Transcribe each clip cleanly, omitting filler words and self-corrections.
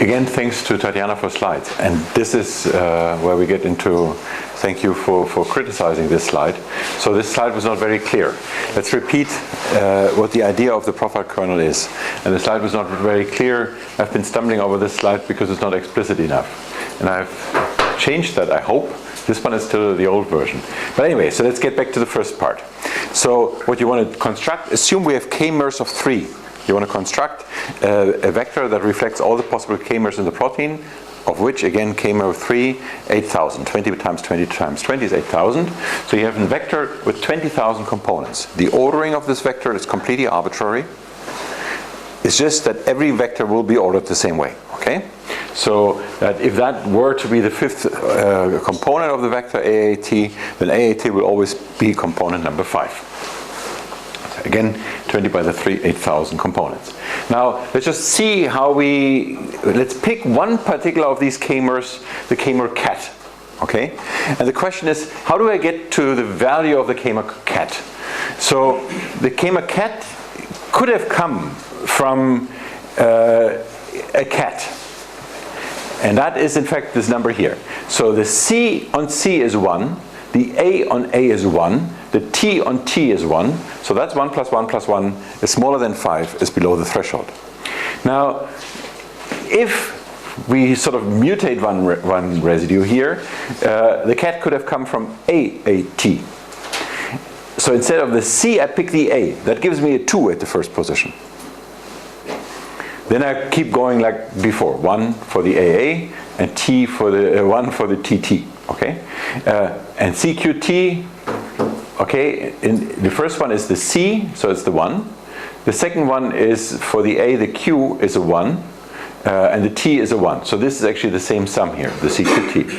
again, thanks to Tatiana for slides. And this is where we get into, thank you for criticizing this slide. So this slide was not very clear. Let's repeat what the idea of the profile kernel is. And the slide was not very clear. I've been stumbling over this slide because it's not explicit enough. And I've changed that, I hope. This one is still the old version. But anyway, so let's get back to the first part. So what you want to construct, assume we have k-mers of 3. You want to construct a vector that reflects all the possible k-mers in the protein, of which, again, k-mer of 3, 8,000. 20 times 20 times 20 is 8,000. So you have a vector with 20,000 components. The ordering of this vector is completely arbitrary. It's just that every vector will be ordered the same way, okay? So that if that were to be the 5th component of the vector AAT, then AAT will always be component number 5. Again, 20 by the 3, 8,000 components. Now, let's just see how let's pick one particular of these k-mers, the k-mer cat, okay? And the question is, how do I get to the value of the k-mer cat? So, the k-mer cat could have come from a cat. And that is, in fact, this number here. So the C on C is 1, the A on A is 1, the T on T is 1. So that's 1 plus 1 plus 1 is smaller than 5, is below the threshold. Now, if we sort of mutate one residue here, the cat could have come from AAT. So instead of the C, I pick the A. That gives me a 2 at the first position. Then I keep going like before, 1 for the AA and T for the 1 for the TT, okay? And CQT, okay, the first one is the C, so it's the 1. The second one is for the A, the Q is a 1, and the T is a 1. So this is actually the same sum here, the CQT.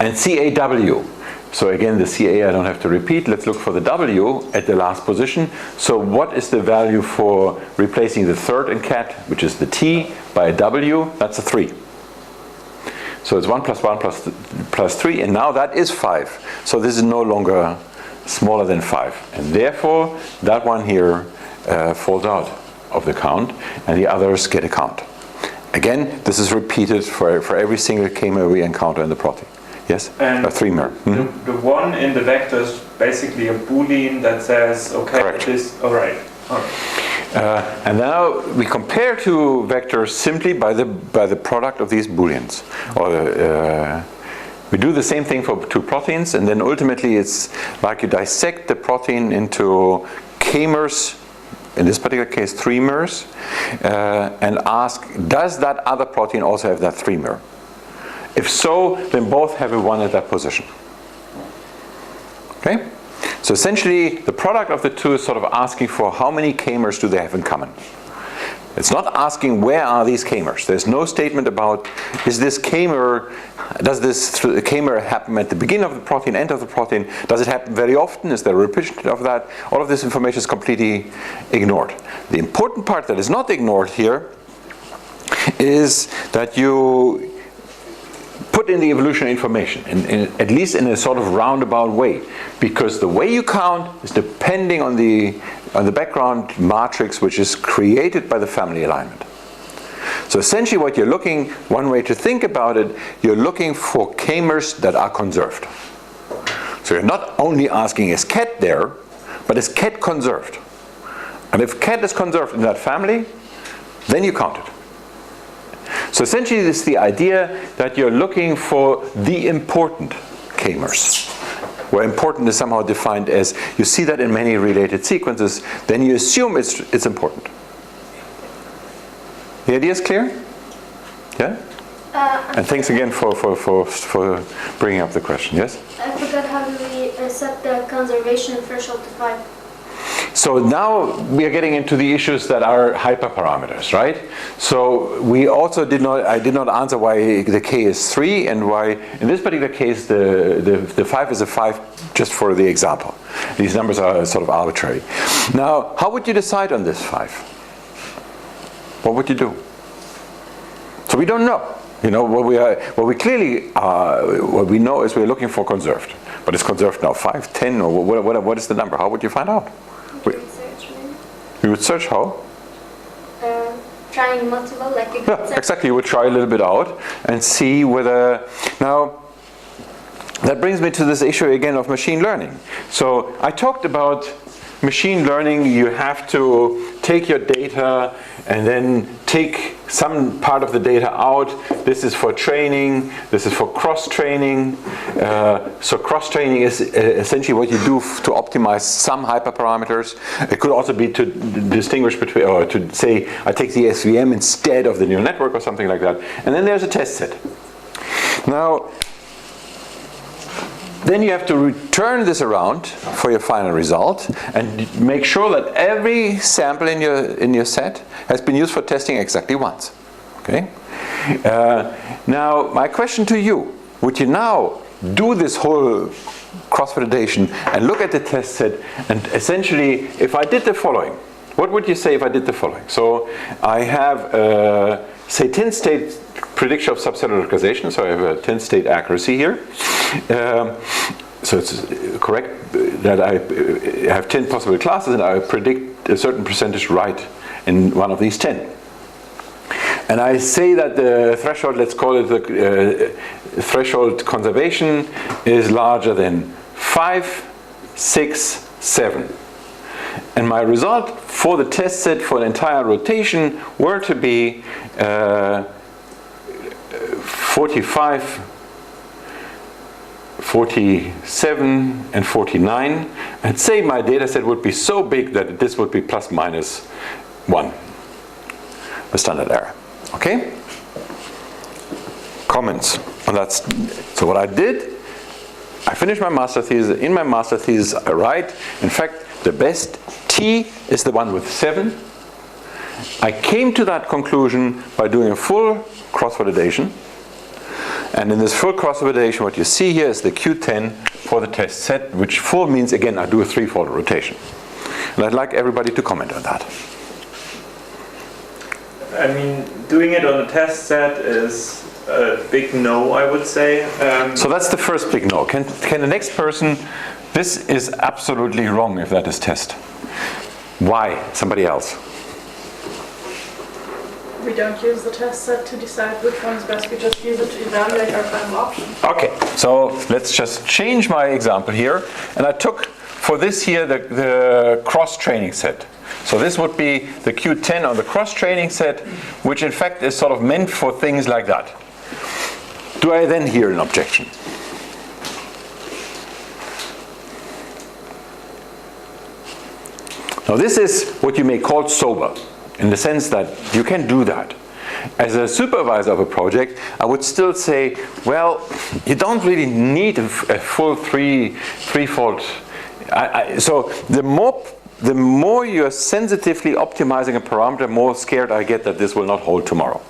And CAW. So again, the CA I don't have to repeat. Let's look for the W at the last position. So what is the value for replacing the third in cat, which is the T, by a W? That's a 3. So it's 1 plus 1 plus 3, and now that is 5. So this is no longer smaller than 5. And therefore, that one here falls out of the count, and the others get a count. Again, this is repeated for every single k-mer we encounter in the protein. Yes? And a 3-mer. Mm-hmm. The 1 in the vector is basically a Boolean that says, okay, correct. This, all right. And now we compare two vectors simply by the product of these Booleans. We do the same thing for two proteins, and then ultimately it's like you dissect the protein into k-mers, in this particular case 3-mers, and ask, does that other protein also have that 3-mer? If so, then both have a 1 at that position. Okay? So essentially, the product of the two is sort of asking for how many k-mers do they have in common. It's not asking where are these k-mers. There's no statement about does this k-mer happen at the beginning of the protein, end of the protein? Does it happen very often? Is there a repetition of that? All of this information is completely ignored. The important part that is not ignored here is that you put in the evolutionary information, at least in a sort of roundabout way, because the way you count is depending on the background matrix which is created by the family alignment. So essentially what you're looking, one way to think about it, you're looking for k-mers that are conserved. So you're not only asking is cat there, but is cat conserved? And if cat is conserved in that family, then you count it. So essentially this is the idea that you're looking for the important k-mers, where important is somehow defined as, you see that in many related sequences, then you assume it's important. The idea is clear? Yeah? And thanks again for bringing up the question, yes? I forgot how do we set the conservation threshold to 5. So now we are getting into the issues that are hyperparameters, right? So we also I did not answer why the k is 3 and why in this particular case the 5 is a 5 just for the example. These numbers are sort of arbitrary. Now, how would you decide on this 5? What would you do? So we don't know. You know, what we know is we're looking for conserved. But it's conserved now 5, 10, or what is the number? How would you find out? Research, maybe. You would search how? trying multiple, like you Yeah, exactly. You would try a little bit out and see whether. Now, that brings me to this issue again of machine learning. So I talked about machine learning. You have to take your data and then take some part of the data out. This is for training. This is for cross-training. So cross-training is essentially what you do to optimize some hyperparameters. It could also be to distinguish between, or to say, I take the SVM instead of the neural network or something like that. And then there's a test set. Now, then you have to turn this around for your final result and make sure that every sample in your set has been used for testing exactly once. Okay? Now, my question to you, would you now do this whole cross-validation and look at the test set and essentially, if I did the following, what would you say if I did the following? So I have, say, 10-state prediction of subcellular localization, so I have a 10-state accuracy here. So it's correct that I have 10 possible classes and I predict a certain percentage right in one of these 10. And I say that the threshold, let's call it the threshold conservation, is larger than 5, 6, 7. And my result for the test set for an entire rotation were to be 45, 47, and 49. And say my data set would be so big that this would be plus minus 1, the standard error. Okay? Comments on that. So what I did, I finished my master thesis. In my master thesis, I write, in fact, the best T is the one with 7. I came to that conclusion by doing a full cross-validation. And in this full cross-validation, what you see here is the Q10 for the test set, which full means, again, I do a 3-fold rotation. And I'd like everybody to comment on that. I mean, doing it on a test set is a big no, I would say. So that's the first big no. Can the next person, this is absolutely wrong if that is test. Why? Somebody else. We don't use the test set to decide which one is best, we just use it to evaluate our final option. Okay, so let's just change my example here. And I took for this here the cross-training set. So this would be the Q10 on the cross-training set, which in fact is sort of meant for things like that. Do I then hear an objection? Now this is what you may call sober, in the sense that you can do that. As a supervisor of a project, I would still say, well, you don't really need a full threefold. So the more you're sensitively optimizing a parameter, more scared I get that this will not hold tomorrow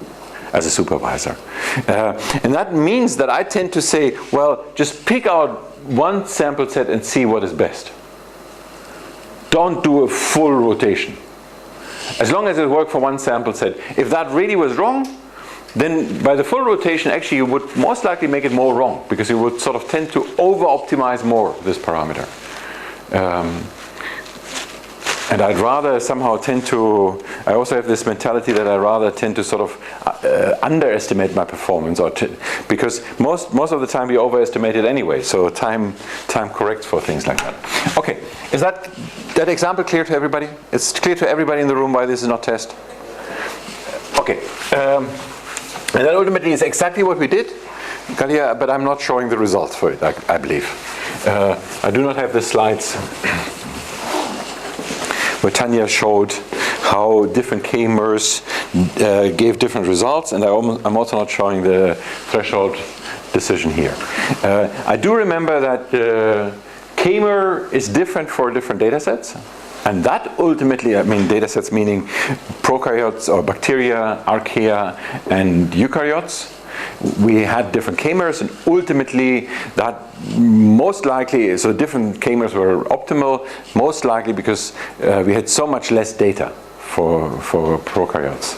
as a supervisor. And that means that I tend to say, well, just pick out one sample set and see what is best. Don't do a full rotation. As long as it worked for one sample set. If that really was wrong, then by the full rotation, actually you would most likely make it more wrong, because you would sort of tend to over-optimize more this parameter. And I'd rather somehow tend to, I also have this mentality that I rather tend to sort of underestimate my performance, because most of the time we overestimate it anyway, so time corrects for things like that. Okay, is that example clear to everybody? It's clear to everybody in the room why this is not test? Okay, and that ultimately is exactly what we did, Galia, but I'm not showing the results for it, I believe. I do not have the slides where Tanya showed how different k-mers gave different results, and I'm also not showing the threshold decision here. I do remember that k-mer is different for different data sets, and that ultimately, I mean data sets meaning prokaryotes or bacteria, archaea, and eukaryotes. We had different k-mers, and ultimately that most likely, so different k-mers were optimal, most likely because we had so much less data for prokaryotes.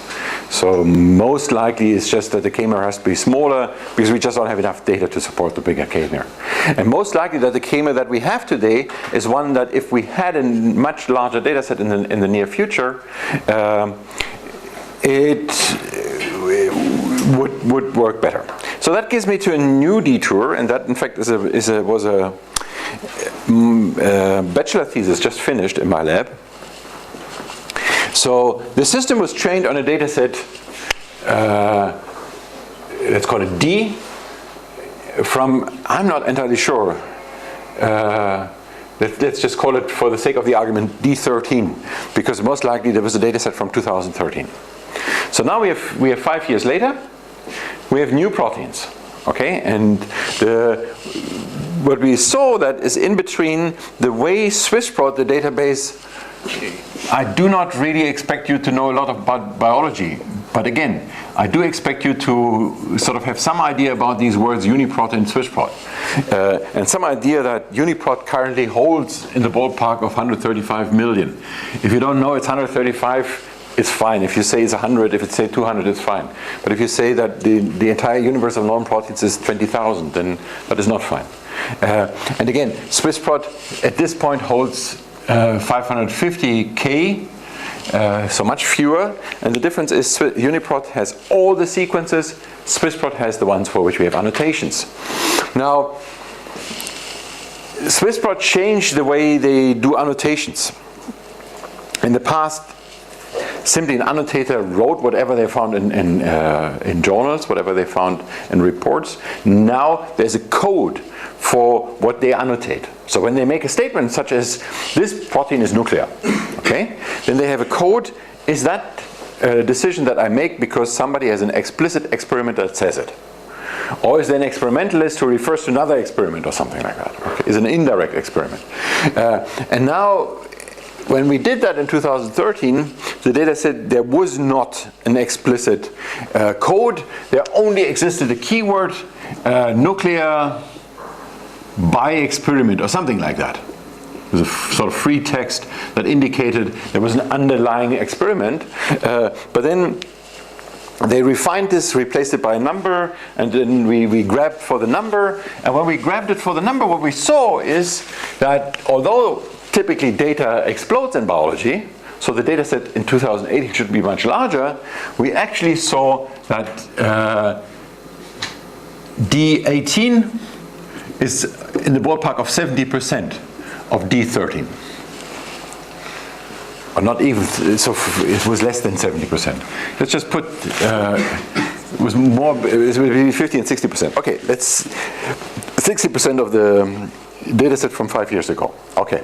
So most likely it's just that the k-mer has to be smaller because we just don't have enough data to support the bigger k-mer. And most likely that the k-mer that we have today is one that if we had a much larger data set in the near future, it would work better. So that gives me to a new detour, and that in fact was a bachelor thesis just finished in my lab. So the system was trained on a data set, let's call it D, from, I'm not entirely sure, let's just call it, for the sake of the argument, D13, because most likely there was a data set from 2013. So now we have 5 years later, we have new proteins, okay? And what we saw that is in between the way SwissProt, the database, I do not really expect you to know a lot about biology, but again, I do expect you to sort of have some idea about these words UniProt and SwissProt, and some idea that UniProt currently holds in the ballpark of 135 million. If you don't know it's 135, it's fine. If you say it's 100, if you say 200, it's fine. But if you say that the entire universe of normal proteins is 20,000, then that is not fine. And again, SwissProt at this point holds 550K, so much fewer. And the difference is UniProt has all the sequences, SwissProt has the ones for which we have annotations. Now, SwissProt changed the way they do annotations. In the past, simply an annotator wrote whatever they found in journals, whatever they found in reports. Now there's a code for what they annotate. So when they make a statement such as, this protein is nuclear, okay, then they have a code. Is that a decision that I make because somebody has an explicit experiment that says it? Or is there an experimentalist who refers to another experiment or something like that? Okay, is an indirect experiment. And now, when we did that in 2013, the data said there was not an explicit code. There only existed a keyword, nuclear by experiment or something like that. It was a sort of free text that indicated there was an underlying experiment. But then they refined this, replaced it by a number, and then we grabbed for the number. And when we grabbed it for the number, what we saw is that although typically data explodes in biology, so the data set in 2008 should be much larger, we actually saw that D18 is in the ballpark of 70% of D13. Or not even, so it was less than 70%. Let's just put, it was more, it was between 50 and 60%. Okay, let's, 60% of the data set from 5 years ago. Okay.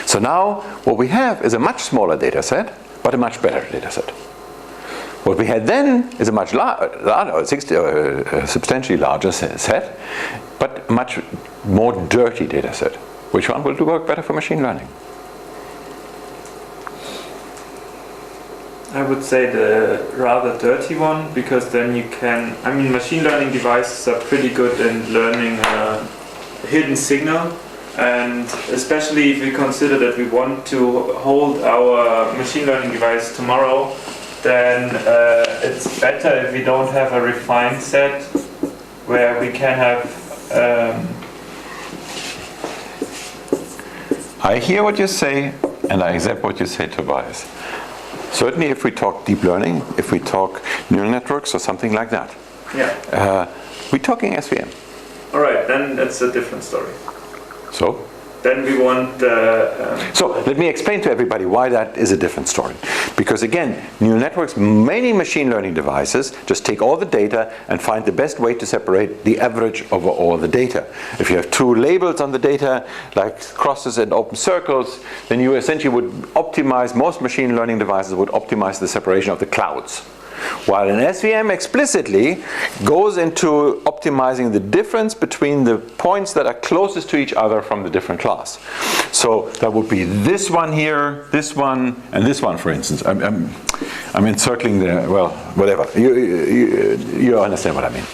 So now what we have is a much smaller data set, but a much better data set. What we had then is a much substantially larger set, but a much more dirty data set. Which one will work better for machine learning? I would say the rather dirty one, because then you can, I mean, machine learning devices are pretty good in learning a hidden signal. And especially if we consider that we want to hold our machine learning device tomorrow, then it's better if we don't have a refined set where we can have... I hear what you say, and I accept what you say, Tobias. Certainly if we talk deep learning, if we talk neural networks or something like that. Yeah. We're talking SVM. All right, then that's a different story. So? Then we want... So let me explain to everybody why that is a different story. Because again, neural networks, many machine learning devices, just take all the data and find the best way to separate the average over all the data. If you have two labels on the data, like crosses and open circles, then you essentially would optimize, most machine learning devices would optimize the separation of the clouds. While an SVM explicitly goes into optimizing the difference between the points that are closest to each other from the different class. So that would be this one here, this one, and this one, for instance. I'm encircling the, well, whatever. You understand what I mean.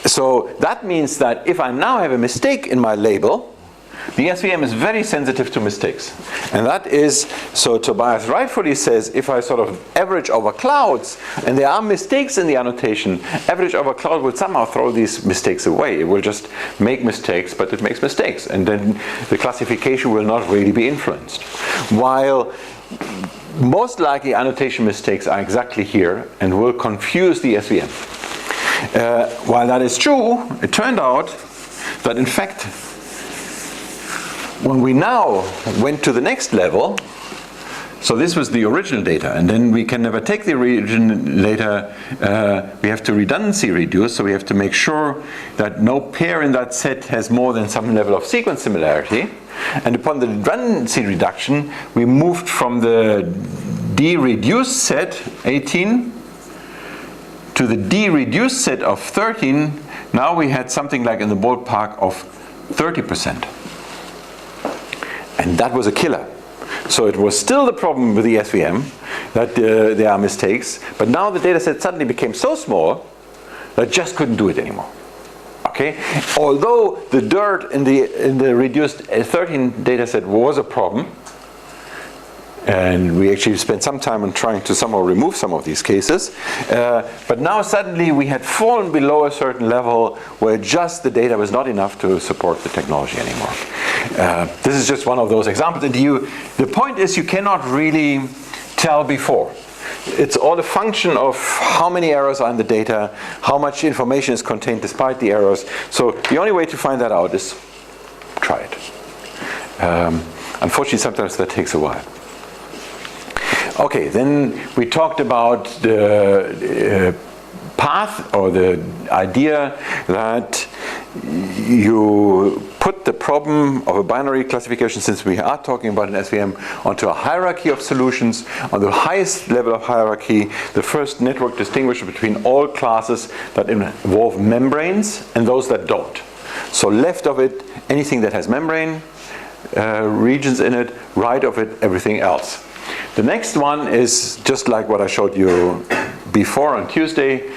So that means that if I now have a mistake in my label, the SVM is very sensitive to mistakes. And that is, so Tobias rightfully says, if I sort of average over clouds, and there are mistakes in the annotation, average over cloud will somehow throw these mistakes away. It will just make mistakes, but it makes mistakes. And then the classification will not really be influenced. While most likely annotation mistakes are exactly here and will confuse the SVM. While that is true, it turned out that in fact, when we now went to the next level, so this was the original data, and then we can never take the original data, we have to redundancy reduce, so we have to make sure that no pair in that set has more than some level of sequence similarity. And upon the redundancy reduction, we moved from the D-reduced set, 18, to the D-reduced set of 13. Now we had something like in the ballpark of 30%. And that was a killer. So it was still the problem with the SVM that there are mistakes, but now the data set suddenly became so small that just couldn't do it anymore. Okay? Although the dirt in the reduced 13 data set was a problem, and we actually spent some time on trying to somehow remove some of these cases. But now suddenly we had fallen below a certain level where just the data was not enough to support the technology anymore. This is just one of those examples. And the point is you cannot really tell before. It's all a function of how many errors are in the data, how much information is contained despite the errors. So the only way to find that out is try it. Unfortunately, sometimes that takes a while. Okay, then we talked about the path, or the idea that you put the problem of a binary classification, since we are talking about an SVM, onto a hierarchy of solutions. On the highest level of hierarchy, the first network distinguishes between all classes that involve membranes and those that don't. So left of it, anything that has membrane regions in it, right of it, everything else. The next one is just like what I showed you before on Tuesday,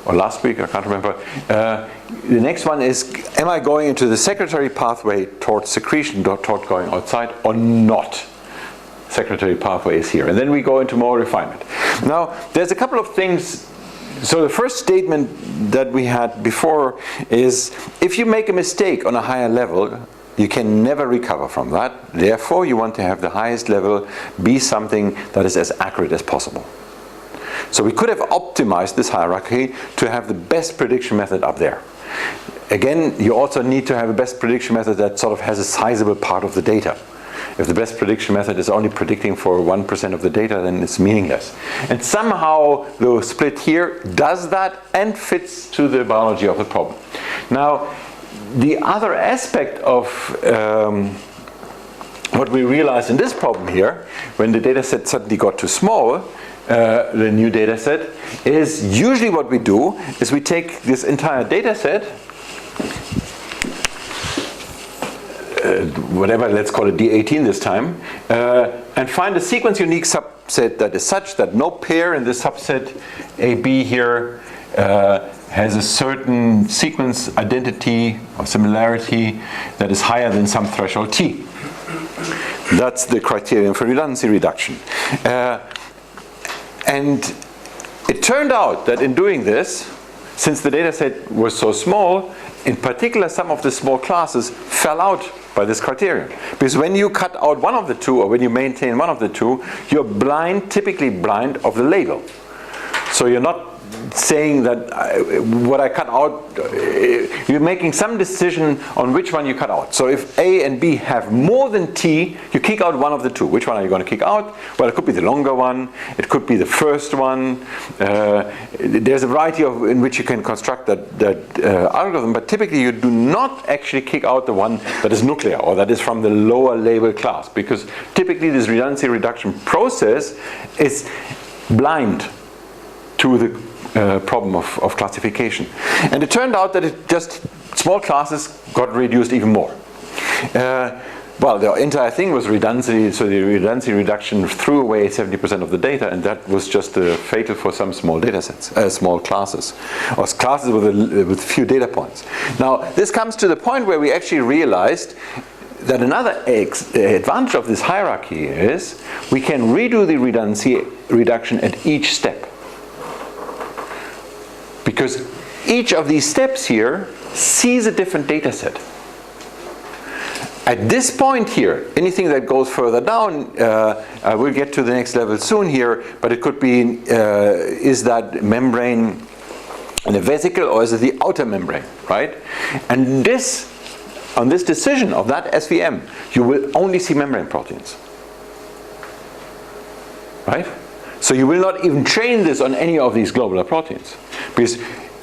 or last week, I can't remember. The next one is, am I going into the secretory pathway towards secretion, toward going outside, or not? Secretory pathway is here. And then we go into more refinement. Now, there's a couple of things. So the first statement that we had before is, if you make a mistake on a higher level, you can never recover from that. Therefore, you want to have the highest level be something that is as accurate as possible. So we could have optimized this hierarchy to have the best prediction method up there. Again, you also need to have a best prediction method that sort of has a sizable part of the data. If the best prediction method is only predicting for 1% of the data, then it's meaningless. And somehow the split here does that and fits to the biology of the problem. Now, the other aspect of what we realized in this problem here, when the data set suddenly got too small, the new data set, is usually what we do is we take this entire data set, whatever, let's call it D18 this time, and find a sequence unique subset that is such that no pair in the subset AB here has a certain sequence identity or similarity that is higher than some threshold T. That's the criterion for redundancy reduction. And it turned out that in doing this, since the data set was so small, in particular some of the small classes fell out by this criterion. Because when you cut out one of the two, or when you maintain one of the two, you're blind, typically blind of the label. So you're not saying that what I cut out, you're making some decision on which one you cut out. So if A and B have more than T, you kick out one of the two. Which one are you going to kick out? Well, it could be the longer one, it could be the first one. There's a variety in which you can construct that algorithm, but typically you do not actually kick out the one that is nuclear, or that is from the lower label class, because typically this redundancy reduction process is blind to the problem of classification. And it turned out that it just, small classes got reduced even more. Well, the entire thing was redundancy, so the redundancy reduction threw away 70% of the data, and that was just fatal for some small data sets, small classes, or classes with few data points. Now, this comes to the point where we actually realized that another advantage of this hierarchy is we can redo the redundancy reduction at each step. Because each of these steps here sees a different data set. At this point here, anything that goes further down, I will get to the next level soon here, but it could be, is that membrane in a vesicle or is it the outer membrane, right? And this, on this decision of that SVM, you will only see membrane proteins, right? So you will not even train this on any of these globular proteins, because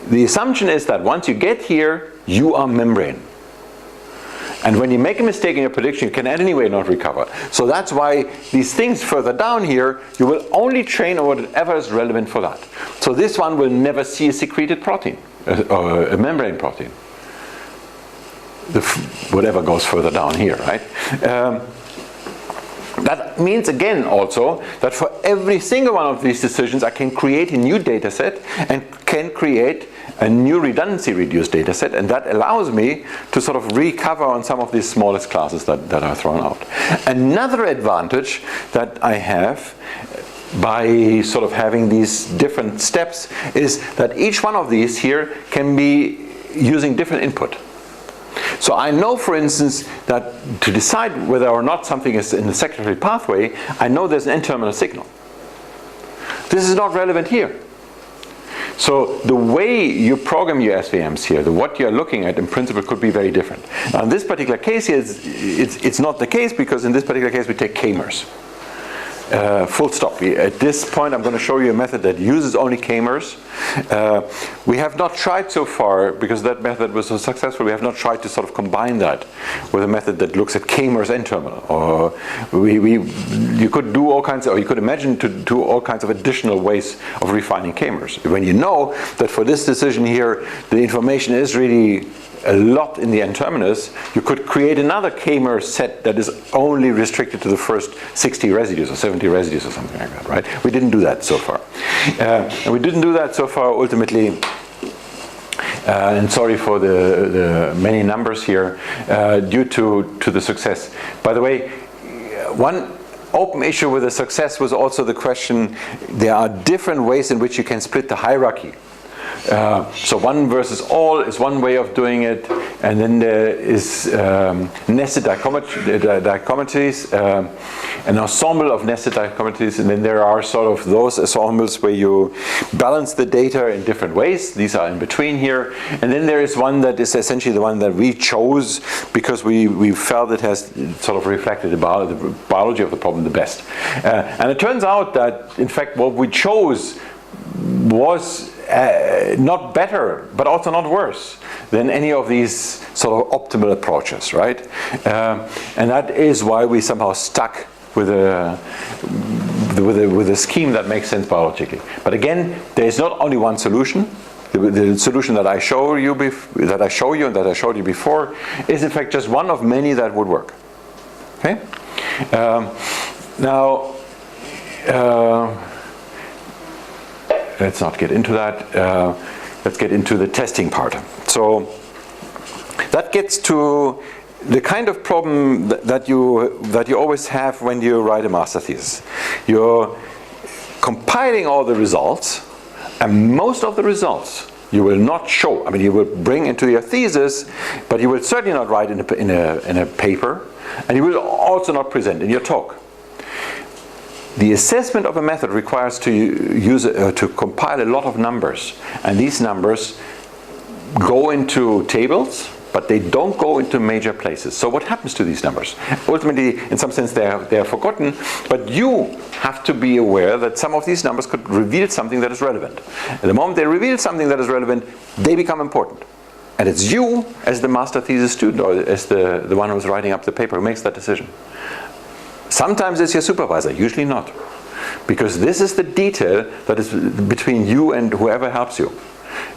the assumption is that once you get here, you are membrane. And when you make a mistake in your prediction, you can anyway not recover. So that's why these things further down here, you will only train on whatever is relevant for that. So this one will never see a secreted protein, or a membrane protein. Whatever goes further down here, right? That means again also that for every single one of these decisions I can create a new data set and can create a new redundancy reduced data set, and that allows me to sort of recover on some of these smallest classes that are thrown out. Another advantage that I have by sort of having these different steps is that each one of these here can be using different input. So I know, for instance, that to decide whether or not something is in the secondary pathway, I know there's an N-terminal signal. This is not relevant here. So the way you program your SVMs here, what you're looking at in principle could be very different. Now in this particular case here, it's not the case, because in this particular case we take k-mers. Full stop. At this point I'm going to show you a method that uses only k-mers. We have not tried so far, because that method was so successful, we have not tried to sort of combine that with a method that looks at k-mers N-terminal. Or you could do all kinds of, or you could imagine to do all kinds of additional ways of refining k-mers. When you know that for this decision here the information is really a lot in the N-terminus, you could create another k-mer set that is only restricted to the first 60 residues or 70 residues or something like that, right? We didn't do that so far. And we didn't do that so far ultimately, and sorry for the many numbers here, due to the success. By the way, one open issue with the success was also the question, there are different ways in which you can split the hierarchy. So one versus all is one way of doing it, and then there is nested dichotomies, an ensemble of nested dichotomies, and then there are sort of those ensembles where you balance the data in different ways. These are in between here. And then there is one that is essentially the one that we chose because we felt it has sort of reflected the biology of the problem the best. And it turns out that, in fact, what we chose was not better, but also not worse than any of these sort of optimal approaches, right? And that is why we somehow stuck with a scheme that makes sense biologically. But again, there is not only one solution. The solution that I show you and that I showed you before is in fact just one of many that would work. Okay. Now. Let's not get into that. Let's get into the testing part. So that gets to the kind of problem that you always have when you write a master thesis. You're compiling all the results, and most of the results you will not show. I mean, you will bring into your thesis, but you will certainly not write in a paper, and you will also not present in your talk. The assessment of a method requires to compile a lot of numbers, and these numbers go into tables, but they don't go into major places. So what happens to these numbers? Ultimately, in some sense, they are forgotten, but you have to be aware that some of these numbers could reveal something that is relevant. At the moment they reveal something that is relevant, they become important. And it's you, as the master thesis student, or as the one who's writing up the paper, who makes that decision. Sometimes it's your supervisor, usually not. Because this is the detail that is between you and whoever helps you.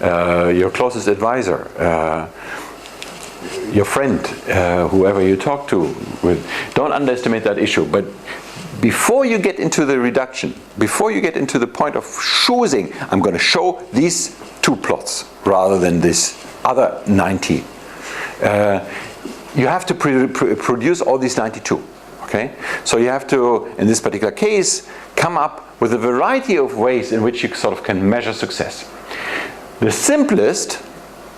Your closest advisor, your friend, whoever you talk to with. Don't underestimate that issue. But before you get into the reduction, before you get into the point of choosing, I'm going to show these 2 plots rather than this other 90. you have to produce all these 92. Okay? So you have to, in this particular case, come up with a variety of ways in which you sort of can measure success. The simplest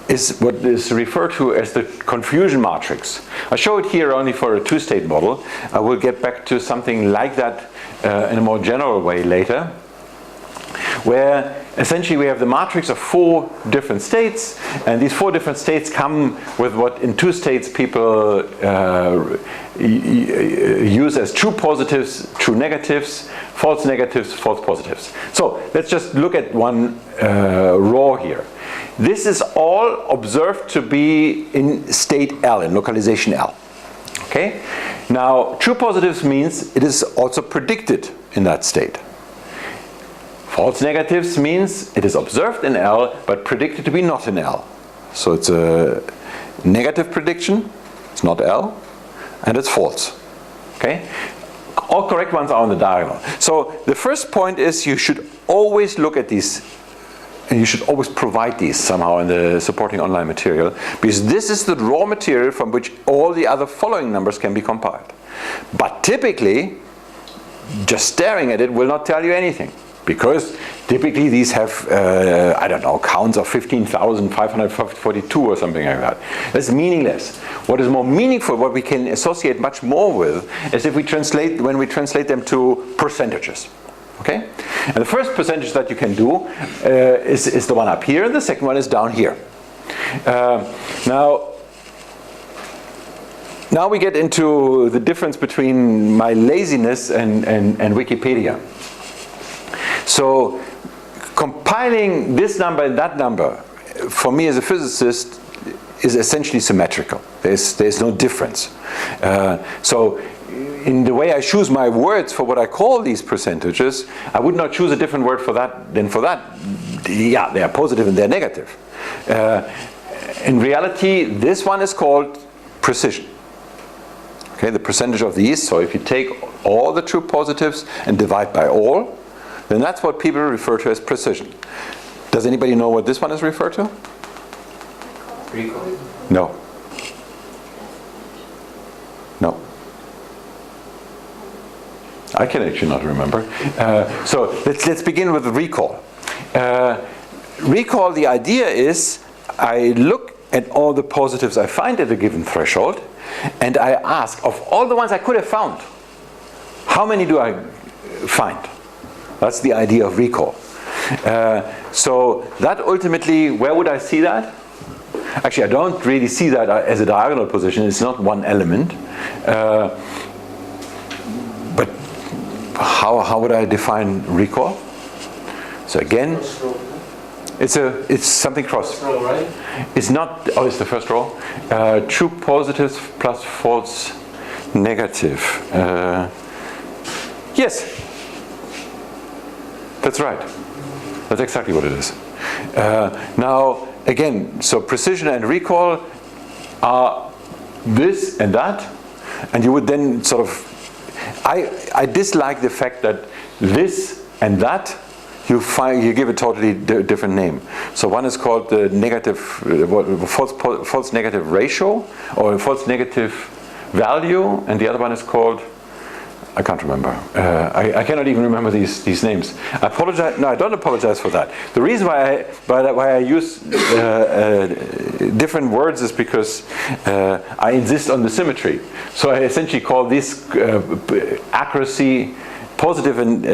is what is referred to as the confusion matrix. I show it here only for a two-state model. I will get back to something like that in a more general way later, where essentially we have the matrix of 4 different states, and these 4 different states come with what in 2 states people use as true positives, true negatives, false positives. So let's just look at one raw here. This is all observed to be in state L, in localization L. Okay? Now, true positives means it is also predicted in that state. False negatives means it is observed in L, but predicted to be not in L. So it's a negative prediction, it's not L, and it's false. Okay? All correct ones are on the diagonal. So the first point is you should always look at these, and you should always provide these somehow in the supporting online material, because this is the raw material from which all the other following numbers can be compiled. But typically, just staring at it will not tell you anything, because typically these have, I don't know, counts of 15,542 or something like that. That's meaningless. What is more meaningful, what we can associate much more with, is if we translate, when we translate them to percentages. Okay? And the first percentage that you can do is the one up here, and the second one is down here. Now we get into the difference between my laziness and Wikipedia. So compiling this number and that number, for me as a physicist, is essentially symmetrical. There's no difference. So in the way I choose my words for what I call these percentages, I would not choose a different word for that than for that. Yeah, they are positive and they're negative. In reality, this one is called precision. Okay, the percentage of these. So if you take all the true positives and divide by all, then that's what people refer to as precision. Does anybody know what this one is referred to? Recall? No. No. I can actually not remember. So let's begin with the recall. Recall, the idea is I look at all the positives I find at a given threshold, and I ask, of all the ones I could have found, how many do I find? That's the idea of recall. So that ultimately, where would I see that? Actually, I don't really see that as a diagonal position. It's not one element. But how would I define recall? So again, it's something cross. First row, right? It's not. Oh, it's the first row. True positives plus false negative. Yes, that's right. That's exactly what it is. Now, again, so precision and recall are this and that, and you would then sort of. I dislike the fact that this and that you give a totally different name. So one is called the negative false negative ratio or false negative value, and the other one is called, I can't remember. I cannot even remember these names. I apologize. No, I don't apologize for that. The reason why I use different words is because I insist on the symmetry. So I essentially call this accuracy positive and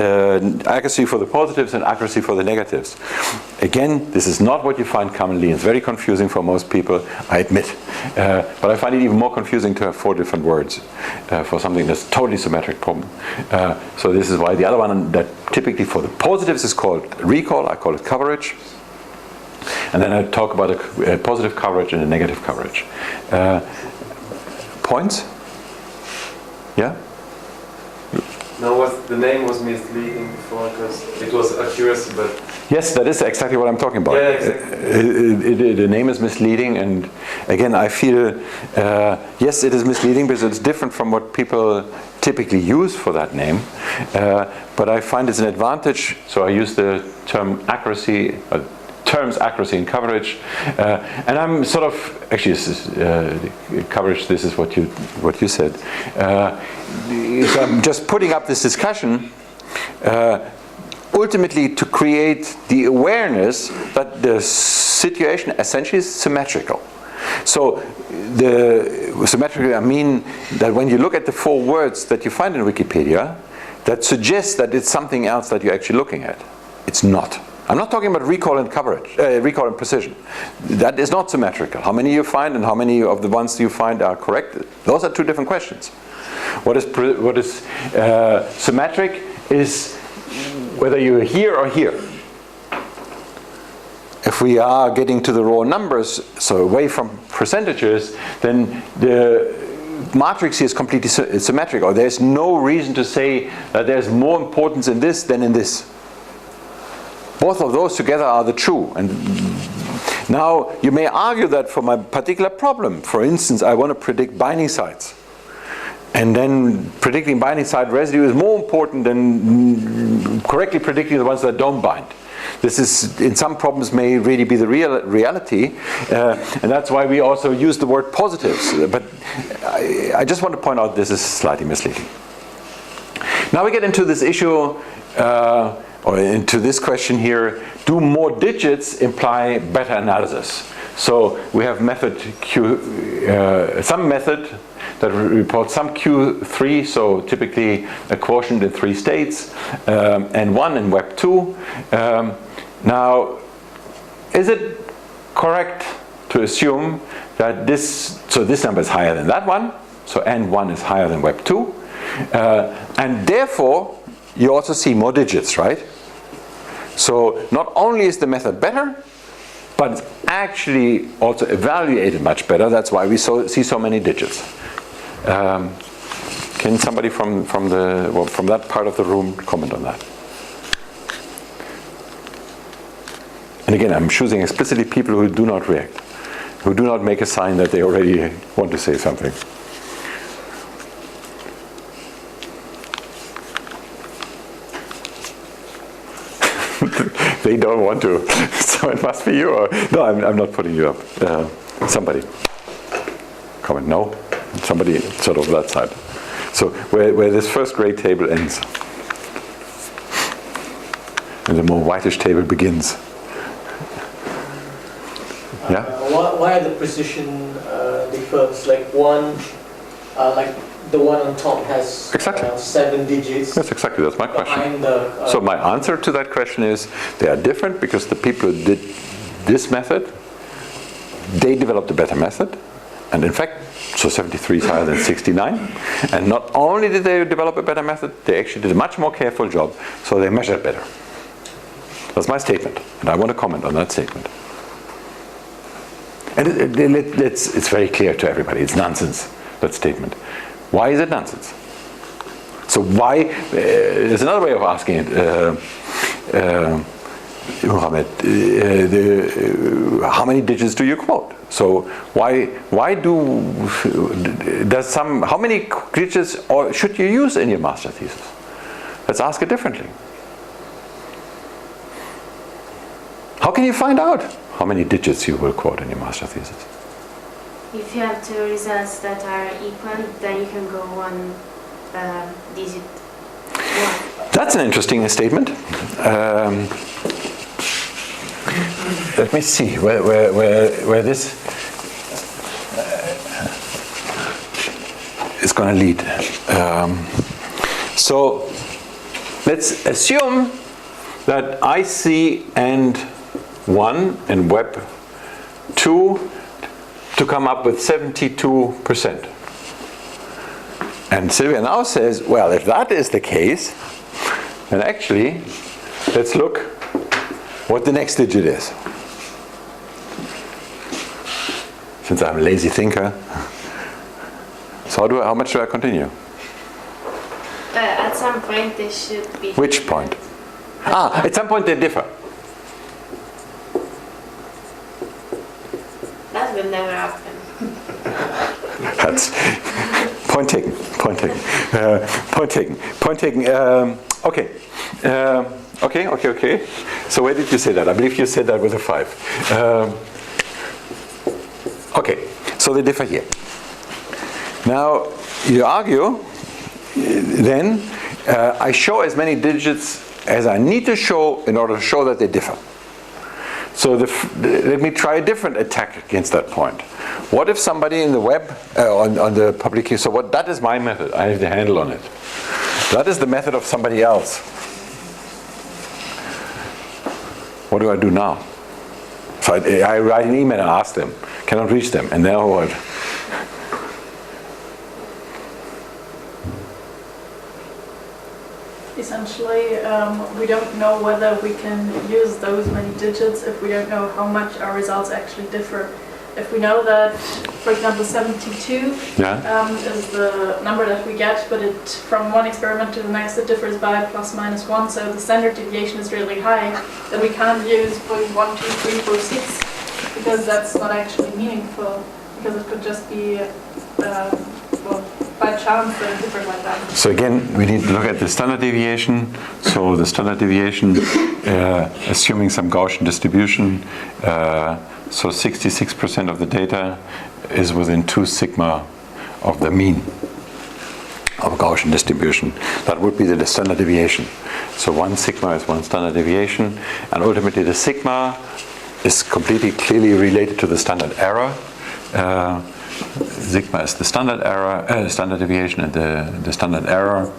accuracy for the positives and accuracy for the negatives. Again, this is not what you find commonly. It's very confusing for most people, I admit. But I find it even more confusing to have 4 different words for something that's totally symmetric problem. So this is why the other one that typically for the positives is called recall. I call it coverage. And then I talk about a positive coverage and a negative coverage. Points? Yeah? No, the name was misleading before because it was accuracy, but... Yes, that is exactly what I'm talking about. Yeah, exactly. The name is misleading, and again, I feel, yes, it is misleading because it's different from what people typically use for that name, but I find it's an advantage, so I use the term accuracy, terms accuracy and coverage, and I'm sort of actually this is coverage. This is what you said. So I'm just putting up this discussion ultimately to create the awareness that the situation essentially is symmetrical. So the symmetrical, I mean that when you look at the 4 words that you find in Wikipedia, that suggests that it's something else that you're actually looking at. It's not. I'm not talking about recall and coverage, recall and precision. That is not symmetrical. How many you find and how many of the ones you find are correct, those are 2 different questions. What is symmetric is whether you're here or here. If we are getting to the raw numbers, so away from percentages, then the matrix here is completely symmetric, or there's no reason to say that there's more importance in this than in this. Both of those together are the true. And now you may argue that for my particular problem, for instance, I want to predict binding sites. And then predicting binding site residue is more important than correctly predicting the ones that don't bind. This is, in some problems, may really be the reality, and that's why we also use the word positives. But I just want to point out this is slightly misleading. Now we get into this issue, or into this question here: do more digits imply better analysis? So we have method Q, some method that reports some Q3, so typically a quotient in 3 states, and 1 in Web 2. Now, is it correct to assume that this number is higher than that one, so N1 is higher than Web 2, and therefore you also see more digits, right? So not only is the method better, but it's actually also evaluated much better. That's why we see so many digits. Can somebody from that part of the room comment on that? And again, I'm choosing explicitly people who do not react, who do not make a sign that they already want to say something. They don't want to, so it must be you. Or, no, I'm not putting you up. Somebody. Comment, no? Somebody sort of that side. So where this first grade table ends, and the more whitish table begins. Yeah? Why are the precision differs? Like like the one on top has exactly 7 digits. That's my question. So my answer to that question is they are different because the people who did this method, they developed a better method, and in fact, so 73 is higher than 69. And not only did they develop a better method, they actually did a much more careful job, so they measured better. That's my statement, and I want to comment on that statement. And it's very clear to everybody, it's nonsense, that statement. Why is it nonsense? So why, there's another way of asking it, Mohammed, how many digits do you quote? So how many digits or should you use in your master thesis? Let's ask it differently. How can you find out how many digits you will quote in your master thesis? If you have 2 results that are equal, then you can go 1 digit. That's an interesting statement. Let me see where this is going to lead. So let's assume that IC and 1 and Web 2 to come up with 72%. And Sylvia now says, well, if that is the case, then actually, let's look what the next digit is. Since I'm a lazy thinker. So how much do I continue? At some point they should be. Which point? At some point they differ. That will never happen. That's point taken. Okay. Okay. So where did you say that? I believe you said that with a 5. Okay, so they differ here. Now, you argue, then, I show as many digits as I need to show in order to show that they differ. So let me try a different attack against that point. What if somebody in the web, on the public key, so that is my method, I have the handle on it. That is the method of somebody else. What do I do now? So I write an email and ask them, cannot reach them, and now what? Essentially, we don't know whether we can use those many digits if we don't know how much our results actually differ. If we know that, for example, 72 is the number that we get, but from one experiment to the next it differs by ±1, so the standard deviation is really high, then we can't use 0.1, 2, 3, 4, 6, because that's not actually meaningful, because it could just be by chance they're different like that. So again, we need to look at the standard deviation. So the standard deviation, assuming some Gaussian distribution, so 66% of the data is within 2 sigma of the mean of Gaussian distribution. That would be the standard deviation. So 1 sigma is 1 standard deviation, and ultimately the sigma is completely clearly related to the standard error. Sigma is the standard error, standard deviation, and the standard error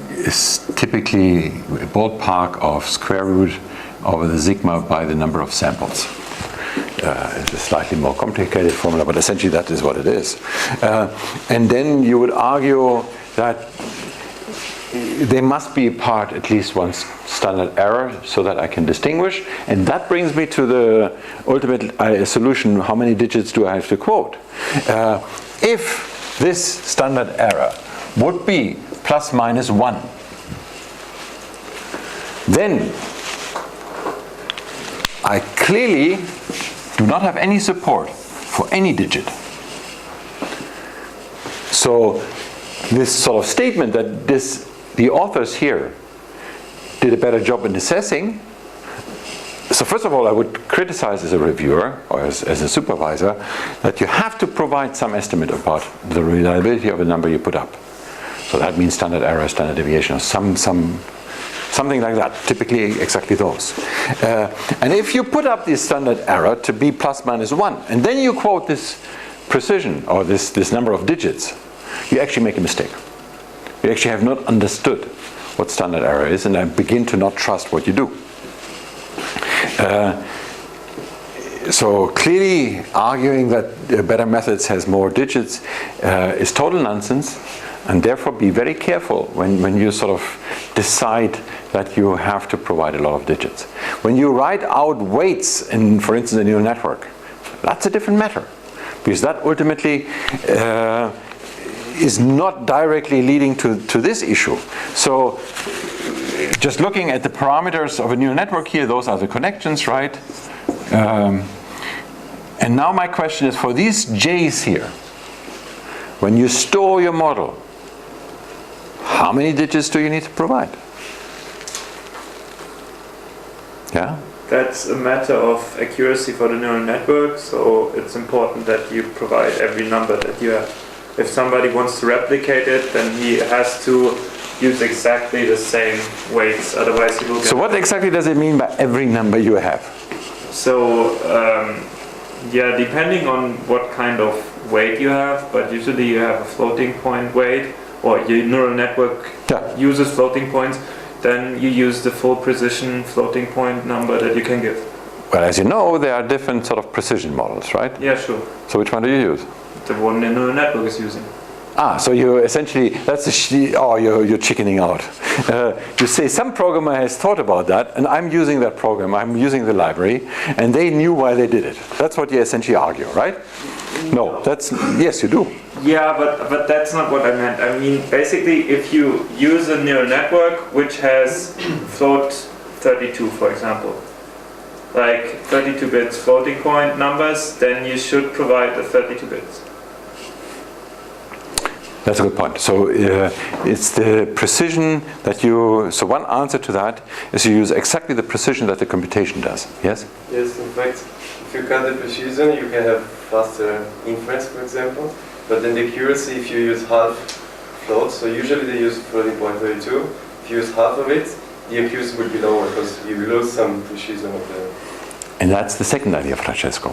is typically a ballpark of square root over the sigma by the number of samples. It's a slightly more complicated formula, but essentially that is what it is. And then you would argue that there must be apart at least one standard error so that I can distinguish, and that brings me to the ultimate solution: how many digits do I have to quote? If this standard error would be ±1, then I clearly do not have any support for any digit. So this sort of statement that the authors here did a better job in assessing. So first of all, I would criticize as a reviewer or as a supervisor that you have to provide some estimate about the reliability of a number you put up. So that means standard error, standard deviation, or something like that, typically exactly those. And if you put up this standard error to be ±1, and then you quote this precision or this number of digits, you actually make a mistake. You actually have not understood what standard error is, and I begin to not trust what you do. So clearly arguing that better methods has more digits is total nonsense, and therefore be very careful when you sort of decide that you have to provide a lot of digits. When you write out weights in, for instance, a neural network, that's a different matter, because that ultimately is not directly leading to this issue. So just looking at the parameters of a neural network here, those are the connections, right? And now my question is, for these J's here, when you store your model, how many digits do you need to provide? Yeah? That's a matter of accuracy for the neural network, so it's important that you provide every number that you have. If somebody wants to replicate it, then he has to use exactly the same weights, otherwise he will get... So what exactly does it mean by every number you have? So, yeah, depending on what kind of weight you have, but usually you have a floating point weight, or your neural network uses floating points, then you use the full precision floating point number that you can give. Well, as you know, there are different sort of precision models, right? Yeah, sure. So which one do you use? The one the neural network is using. So you essentially, that's you're chickening out. You say some programmer has thought about that, and I'm using that program, I'm using the library, and they knew why they did it. That's what you essentially argue, right? No, yes, you do. Yeah, but that's not what I meant. I mean, basically, if you use a neural network which has float 32, for example, like 32 bits floating point numbers, then you should provide the 32 bits. That's a good point. So it's the precision that you, so one answer to that is you use exactly the precision that the computation does. Yes? Yes, in fact, if you cut the precision, you can have faster inference, for example. But then the accuracy, if you use half floats, so usually they use floating point 32. If you use half of it, the accuracy would be lower because you lose some precision of the... And that's the second idea, Francesco.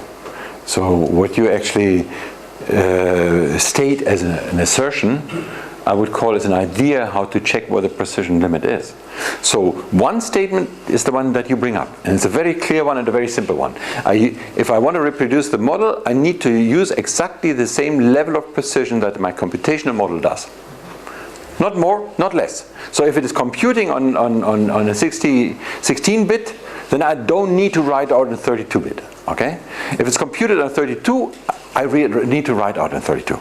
So what you actually state as an assertion, I would call as an idea how to check what the precision limit is. So one statement is the one that you bring up, and it's a very clear one and a very simple one. If I want to reproduce the model, I need to use exactly the same level of precision that my computational model does. Not more, not less. So if it is computing on a 16-bit, then I don't need to write out a 32-bit. Okay? If it's computed on 32, I need to write out in 32.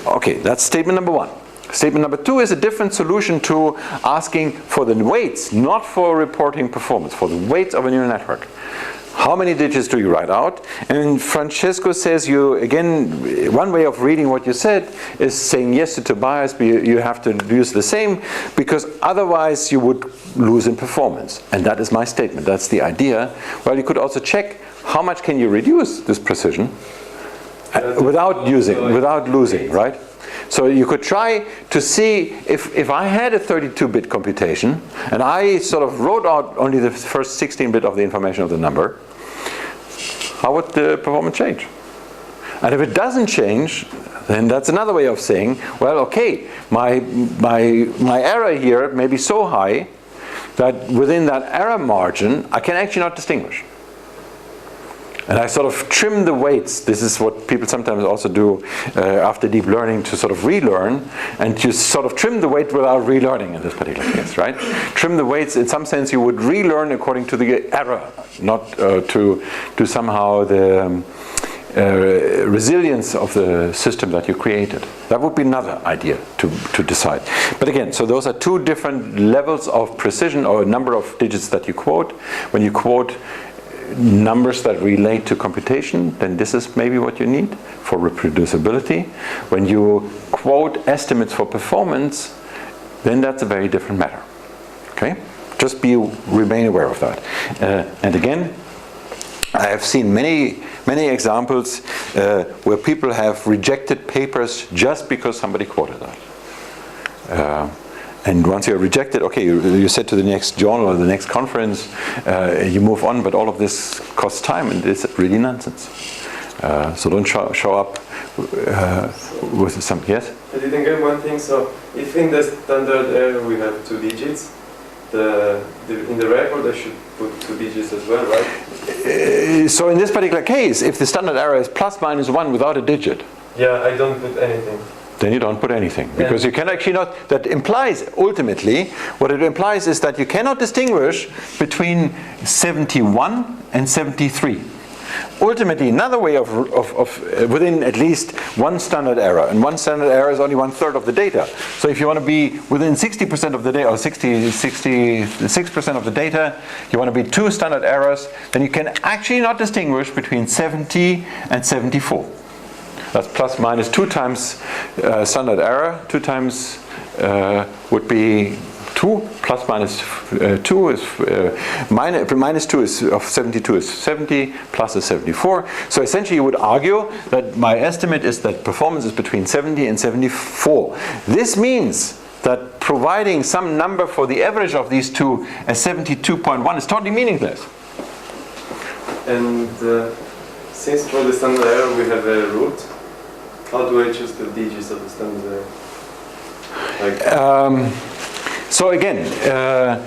Okay, that's statement number one. Statement number two is a different solution to asking for the weights, not for reporting performance, for the weights of a neural network. How many digits do you write out? And Francesco says again, one way of reading what you said is saying yes to Tobias, but you have to use the same, because otherwise you would lose in performance. And that is my statement. That's the idea. Well, you could also check how much can you reduce this precision without losing, right? So you could try to see if I had a 32-bit computation and I sort of wrote out only the first 16-bit of the information of the number, how would the performance change? And if it doesn't change, then that's another way of saying, well, okay, my error here may be so high that within that error margin, I can actually not distinguish. And I sort of trim the weights. This is what people sometimes also do after deep learning, to sort of relearn, and to sort of trim the weight without relearning in this particular case, right? Trim the weights, in some sense you would relearn according to the error, not to somehow the resilience of the system that you created. That would be another idea to decide. But again, so those are two different levels of precision, or number of digits that you quote. When you quote numbers that relate to computation, then this is maybe what you need for reproducibility. When you quote estimates for performance, then that's a very different matter. Okay? Just remain aware of that. And again, I have seen many examples where people have rejected papers just because somebody quoted that. And once you're rejected, okay, you said to the next journal or the next conference, you move on, but all of this costs time, and it's really nonsense. So don't show up with some, yes? I didn't get one thing. So if in the standard error we have 2 digits, in the record I should put 2 digits as well, right? So in this particular case, if the standard error is plus minus 1 without a digit, yeah, I don't put anything. Then you don't put anything, because you can actually not, that implies ultimately, what it implies is that you cannot distinguish between 71 and 73. Ultimately, another way of within at least one standard error, and one standard error is only 1/3 of the data. So if you want to be within 60% of the data, or 66% of the data, you want to be 2 standard errors, then you can actually not distinguish between 70 and 74. That's plus minus 2 times standard error. 2 times would be 2. Plus minus 2 is minus 2 is of 72 is 70. Plus is 74. So essentially, you would argue that my estimate is that performance is between 70 and 74. This means that providing some number for the average of these two as 72.1 is totally meaningless. And since for the standard error we have a root, how do I choose the digits of the standard error? So again,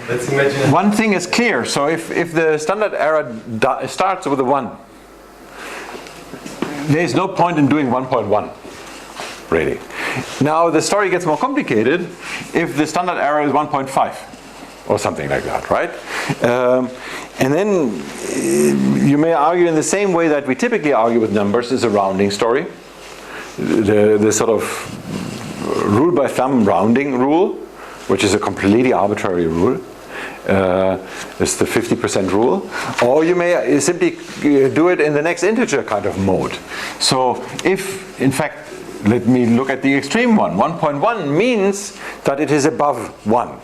let's imagine one thing is clear. So if the standard error starts with a 1, there is no point in doing 1.1, really. Now the story gets more complicated if the standard error is 1.5 or something like that, right? And then you may argue in the same way that we typically argue with numbers, is a rounding story. The sort of rule by thumb rounding rule, which is a completely arbitrary rule. It's the 50% rule. Or you may simply do it in the next integer kind of mode. So if, in fact, let me look at the extreme one. 1.1 means that it is above 1.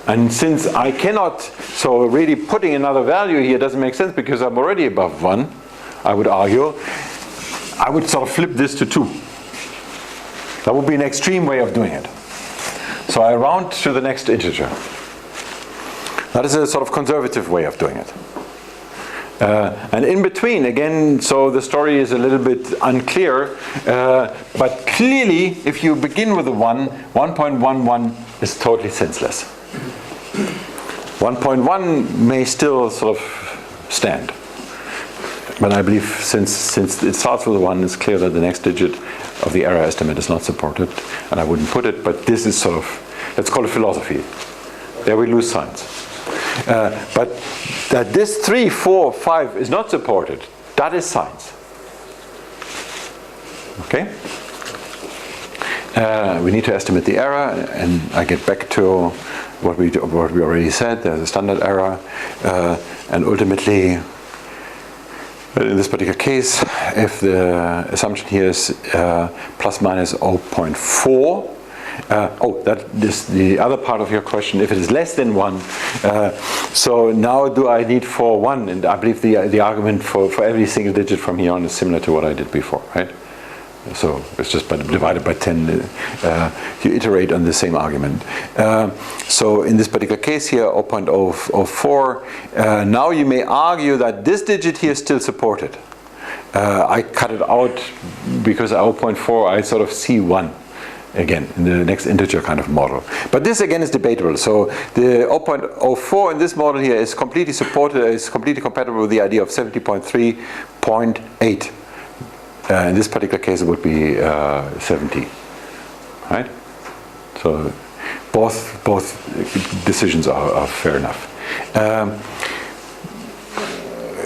And since I cannot, so really putting another value here doesn't make sense because I'm already above 1, I would argue. I would sort of flip this to 2. That would be an extreme way of doing it. So I round to the next integer. That is a sort of conservative way of doing it. And in between, again, so the story is a little bit unclear, but clearly, if you begin with a 1, 1.11 is totally senseless. 1.1 may still sort of stand. But I believe since it starts with a 1, it's clear that the next digit of the error estimate is not supported, and I wouldn't put it, but this is sort of, let's call it philosophy. There we lose signs. But that this 3, 4, 5 is not supported, that is science. Okay? We need to estimate the error, and I get back to what we already said. There's a standard error, and ultimately, in this particular case, if the assumption here is plus minus 0.4, that is the other part of your question. If it is less than 1, so now do I need for 1? And I believe the argument for every single digit from here on is similar to what I did before, right? So it's just divided by 10. You iterate on the same argument. So in this particular case here, 0.004, now you may argue that this digit here is still supported. I cut it out because at 0.4 I sort of see 1 again in the next integer kind of model. But this again is debatable. So the 0.04 in this model here is completely supported, is completely compatible with the idea of 70.3.8. In this particular case, it would be 70, right? So both decisions are fair enough.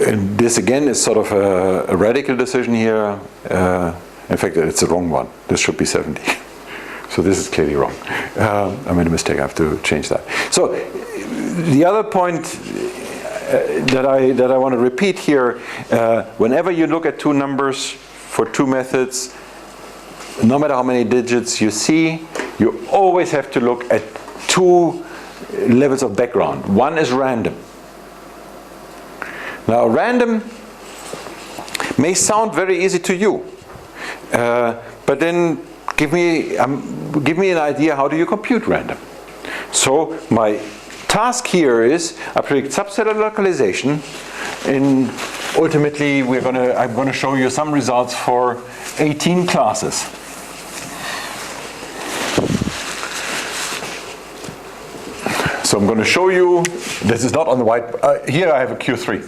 And this again is sort of a radical decision here. In fact, it's the wrong one. This should be 70. So this is clearly wrong. I made a mistake. I have to change that. So the other point that I want to repeat here: whenever you look at two numbers for two methods, no matter how many digits you see, you always have to look at two levels of background. One is random. Now, random may sound very easy to you, but then give me an idea, how do you compute random? So my task here is I predict subcellular localization, and ultimately I'm going to show you some results for 18 classes. So I'm going to show you, this is not on the white, here I have a Q3.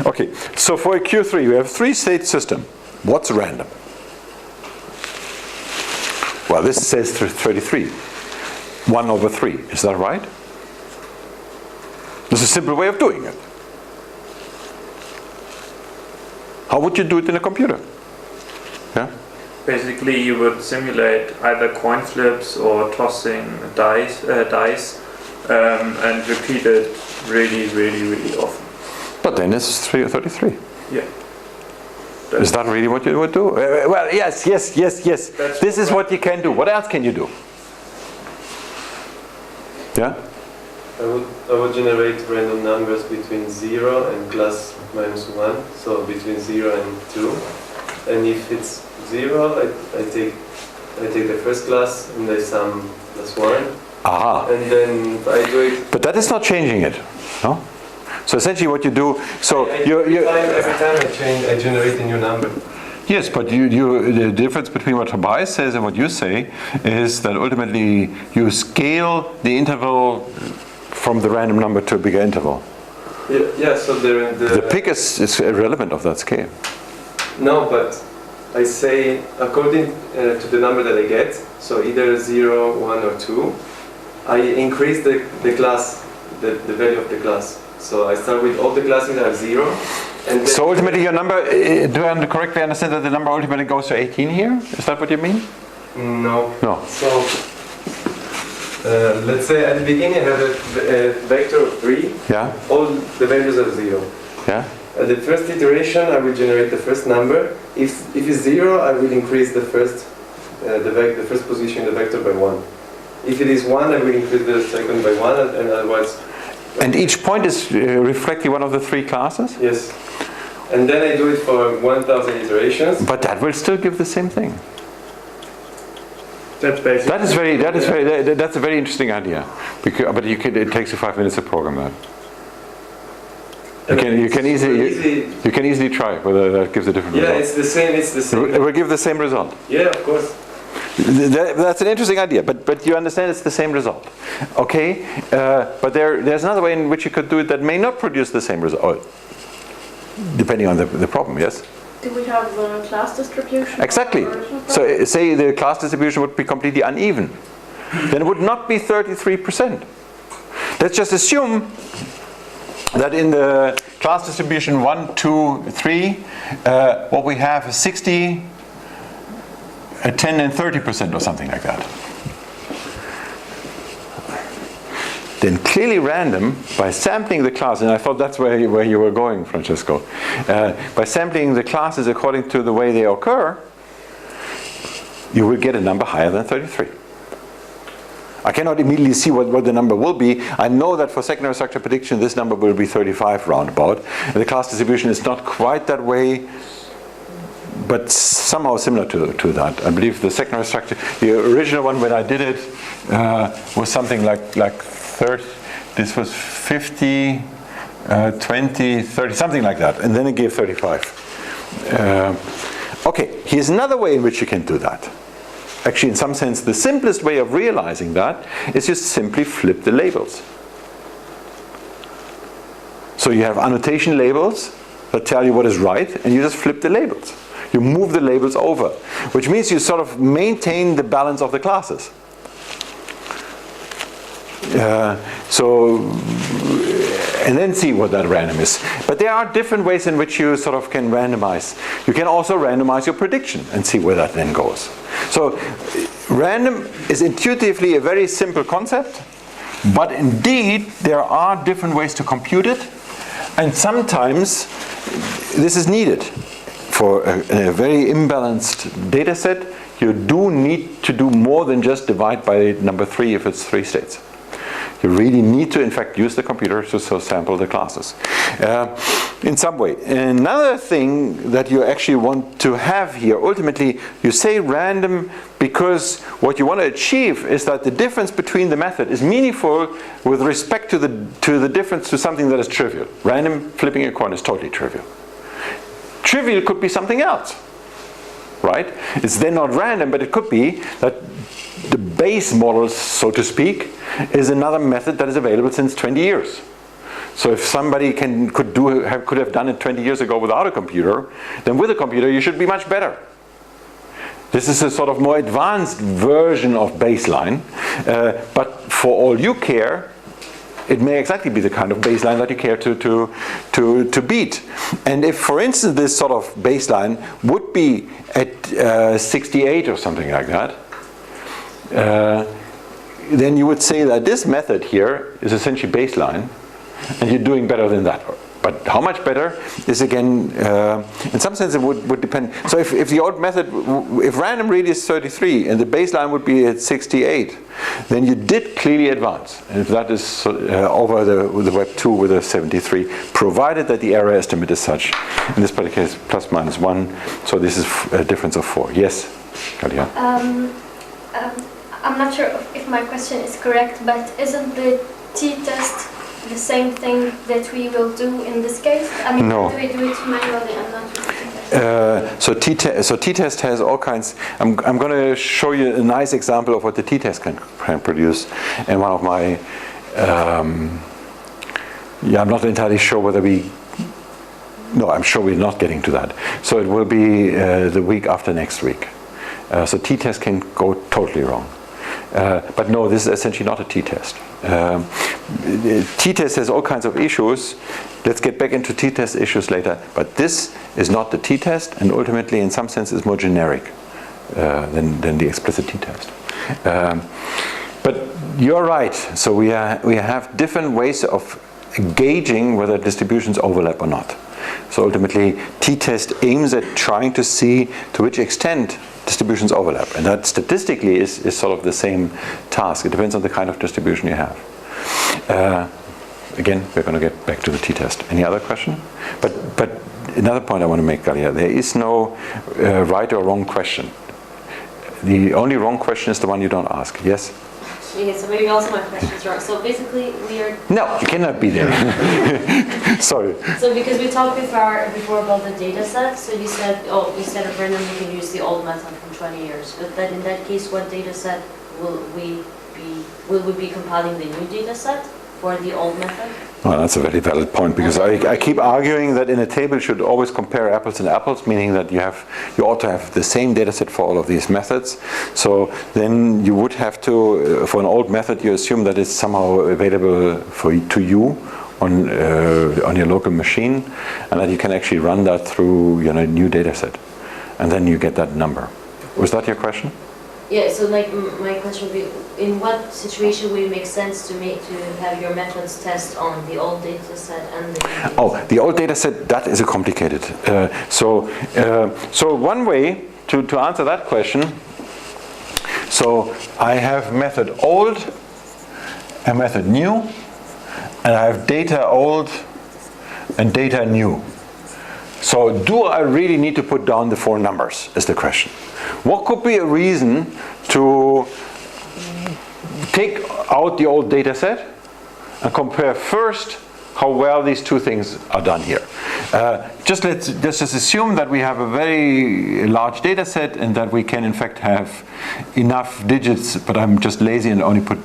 Okay, so for a Q3 we have a 3-state system. What's random? Well, this says 33. 1/3, is that right? This is a simple way of doing it. How would you do it in a computer? Yeah? Basically, you would simulate either coin flips or tossing dice, and repeat it really, really, really often. But then it's 33. Yeah. Is that really what you would do? Well, yes. This is what you can do. What else can you do? Yeah? I would generate random numbers between 0 and plus minus 1, so between 0 and 2. And if it's 0, I take the first class and I sum plus 1. Aha. And then I do it. But that is not changing it, no? So essentially what you do, so every time I generate a new number. Yes, but the difference between what Tobias says and what you say is that ultimately you scale the interval from the random number to a bigger interval. Yeah, so the pick is irrelevant of that scale. No, but I say according to the number that I get, so either 0, 1 or 2, I increase the class, the value of the class. So I start with all the classes that are 0. And so ultimately your number, do I correctly understand that the number ultimately goes to 18 here? Is that what you mean? No. No. So let's say at the beginning I have a vector of 3. Yeah. All the values are 0. Yeah. At the first iteration I will generate the first number. If it's 0, I will increase the first the first position in the vector by 1. If it is 1, I will increase the second by 1, and otherwise... And each point is reflecting one of the three classes? Yes. And then I do it for 1,000 iterations. But that will still give the same thing. That's basically... That's a very interesting idea. Because, but it takes you 5 minutes to program that. You can easily try whether that gives a different result. Yeah, it's the same. It will give the same result. Yeah, of course. That's an interesting idea, but you understand it's the same result. Okay, but there's another way in which you could do it that may not produce the same result, depending on the problem, yes? Do we have the class distribution? Exactly. So say the class distribution would be completely uneven. Then it would not be 33%. Let's just assume that in the class distribution 1, 2, 3, what we have is 60, 10 and 30% or something like that. Then clearly random, by sampling the class, and I thought that's where you were going, Francesco, by sampling the classes according to the way they occur, you will get a number higher than 33. I cannot immediately see what the number will be. I know that for secondary structure prediction this number will be 35 roundabout. And the class distribution is not quite that way, but somehow similar to that. I believe the secondary structure, the original one when I did it was something like 30, this was 50, 20, 30, something like that. And then it gave 35. Okay, here's another way in which you can do that. Actually, in some sense, the simplest way of realizing that is just simply flip the labels. So you have annotation labels that tell you what is right, and you just flip the labels. You move the labels over, which means you sort of maintain the balance of the classes. And then see what that random is. But there are different ways in which you sort of can randomize. You can also randomize your prediction and see where that then goes. So random is intuitively a very simple concept, but indeed there are different ways to compute it, and sometimes this is needed. For a very imbalanced data set, you do need to do more than just divide by number 3 if it's 3 states. You really need to, in fact, use the computer to sample the classes in some way. Another thing that you actually want to have here, ultimately, you say random because what you want to achieve is that the difference between the method is meaningful with respect to the difference to something that is trivial. Random flipping a coin is totally trivial. Trivial could be something else, right? It's then not random, but it could be that the base model, so to speak, is another method that is available since 20 years. So if somebody could have done it 20 years ago without a computer, then with a computer you should be much better. This is a sort of more advanced version of baseline, but for all you care, it may exactly be the kind of baseline that you care to beat. And if, for instance, this sort of baseline would be at 68 or something like that, then you would say that this method here is essentially baseline, and you're doing better than that. But how much better is, again, in some sense it would depend. So if the old method, if random really is 33 and the baseline would be at 68, then you did clearly advance. And if that is over the Web 2 with a 73, provided that the error estimate is such, in this particular case plus minus 1, so this is a difference of 4. Yes, Kalia? I'm not sure if my question is correct, but isn't the t-test the same thing that we will do in this case? I mean, no. Do we do it manually and not with t-test? So t-test has all kinds. I'm going to show you a nice example of what the t-test can produce. And one of my, I'm not entirely sure whether no, I'm sure we're not getting to that. So it will be the week after next week. So t-test can go totally wrong. But no, this is essentially not a t-test. T-test has all kinds of issues. Let's get back into t-test issues later. But this is not the t-test, and ultimately, in some sense, is more generic than the explicit t-test. But you're right. So we have different ways of gauging whether distributions overlap or not. So ultimately, t-test aims at trying to see to which extent distributions overlap. And that statistically is sort of the same task. It depends on the kind of distribution you have. Again, we're going to get back to the t-test. Any other question? But another point I want to make, Galia, there is no right or wrong question. The only wrong question is the one you don't ask. Yes? Okay, so maybe also my question is wrong. So basically we are... No, you cannot be there. Sorry. So because we talked before about the data set, so you said, instead of random we can use the old method from 20 years. But then in that case, what data set will we be compiling the new data set for the old method? Well, that's a very valid point, because I keep arguing that in a table you should always compare apples and apples, meaning that you ought to have the same data set for all of these methods. So then you would have to, for an old method, you assume that it's somehow available to you on your local machine, and that you can actually run that through your new data set, and then you get that number. Was that your question? Yeah, so like my question would be, in what situation would it make sense to have your methods test on the old data set and the new data set? The old data set, that is a complicated. So one way to answer that question, so I have method old and method new, and I have data old and data new. So do I really need to put down the 4 numbers, is the question. What could be a reason to take out the old data set and compare first how well these two things are done here? Let's just assume that we have a very large data set and that we can in fact have enough digits, but I'm just lazy and only put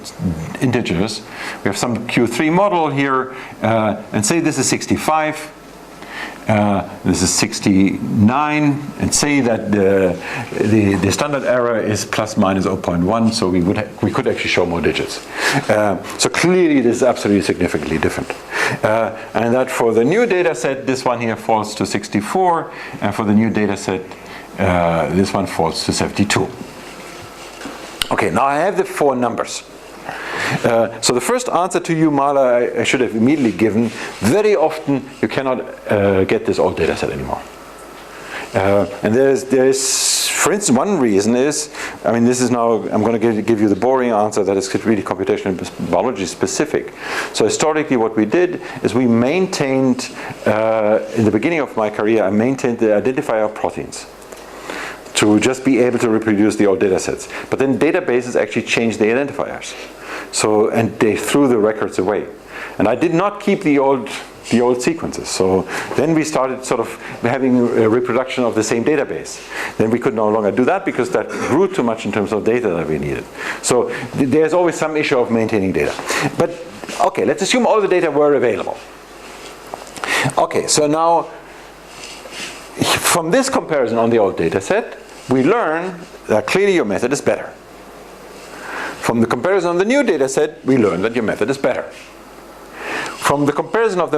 integers. We have some Q3 model here, and say this is 65. This is 69, and say that the standard error is plus minus 0.1, so we could actually show more digits. So clearly this is absolutely significantly different. And that for the new data set, this one here falls to 64, and for the new data set, this one falls to 72. Okay, now I have the 4 numbers. So the first answer to you, Marla, I should have immediately given. Very often you cannot get this old data set anymore. And there's, for instance, one reason is, this is now, I'm going to give you the boring answer that is really computational biology specific. So historically what we did is we maintained, in the beginning of my career, I maintained the identifier of proteins to just be able to reproduce the old data sets. But then databases actually changed the identifiers. So, and they threw the records away. And I did not keep the old sequences. So then we started sort of having a reproduction of the same database. Then we could no longer do that because that grew too much in terms of data that we needed. So there's always some issue of maintaining data. But okay, let's assume all the data were available. Okay, so now from this comparison on the old data set, we learn that clearly your method is better. From the comparison on the new data set, we learn that your method is better. From the comparison of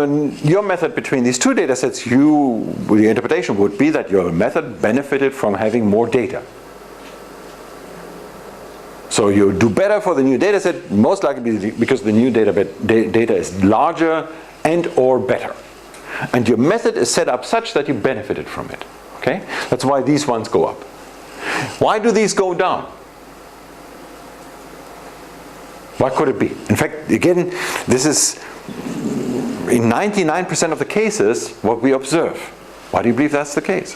your method between these two data sets, the interpretation would be that your method benefited from having more data. So you do better for the new data set, most likely because the new data is larger and or better. And your method is set up such that you benefited from it. Okay? That's why these ones go up. Why do these go down? What could it be? In fact, again, this is in 99% of the cases what we observe. Why do you believe that's the case?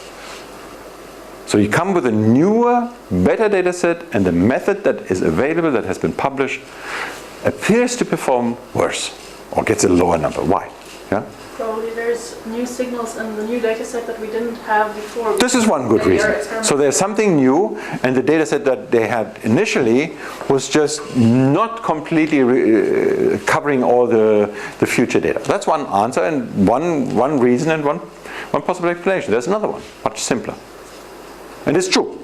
So you come with a newer, better data set, and the method that is available, that has been published, appears to perform worse or gets a lower number. Why? Yeah? Probably there's new signals in the new data set that we didn't have before. This is one good reason. So there's something new, and the data set that they had initially was just not completely covering all the future data. That's one answer, and one reason, and one possible explanation. There's another one, much simpler. And it's true.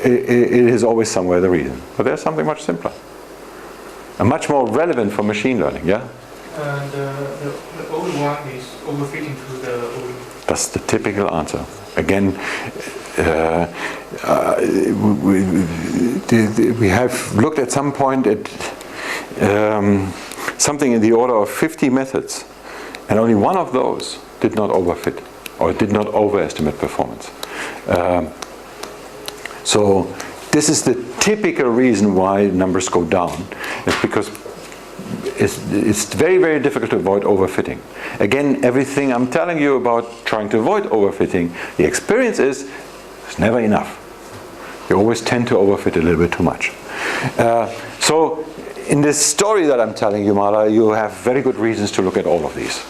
It is always somewhere the reason. But there's something much simpler. And much more relevant for machine learning, yeah? The old one is overfitting to the old. That's the typical answer. Again, we have looked at some point at something in the order of 50 methods, and only one of those did not overfit or did not overestimate performance. So this is the typical reason why numbers go down. It's because it's very, very difficult to avoid overfitting. Again, everything I'm telling you about trying to avoid overfitting, the experience is it's never enough. You always tend to overfit a little bit too much. So in this story that I'm telling you, Mala, you have very good reasons to look at all of these.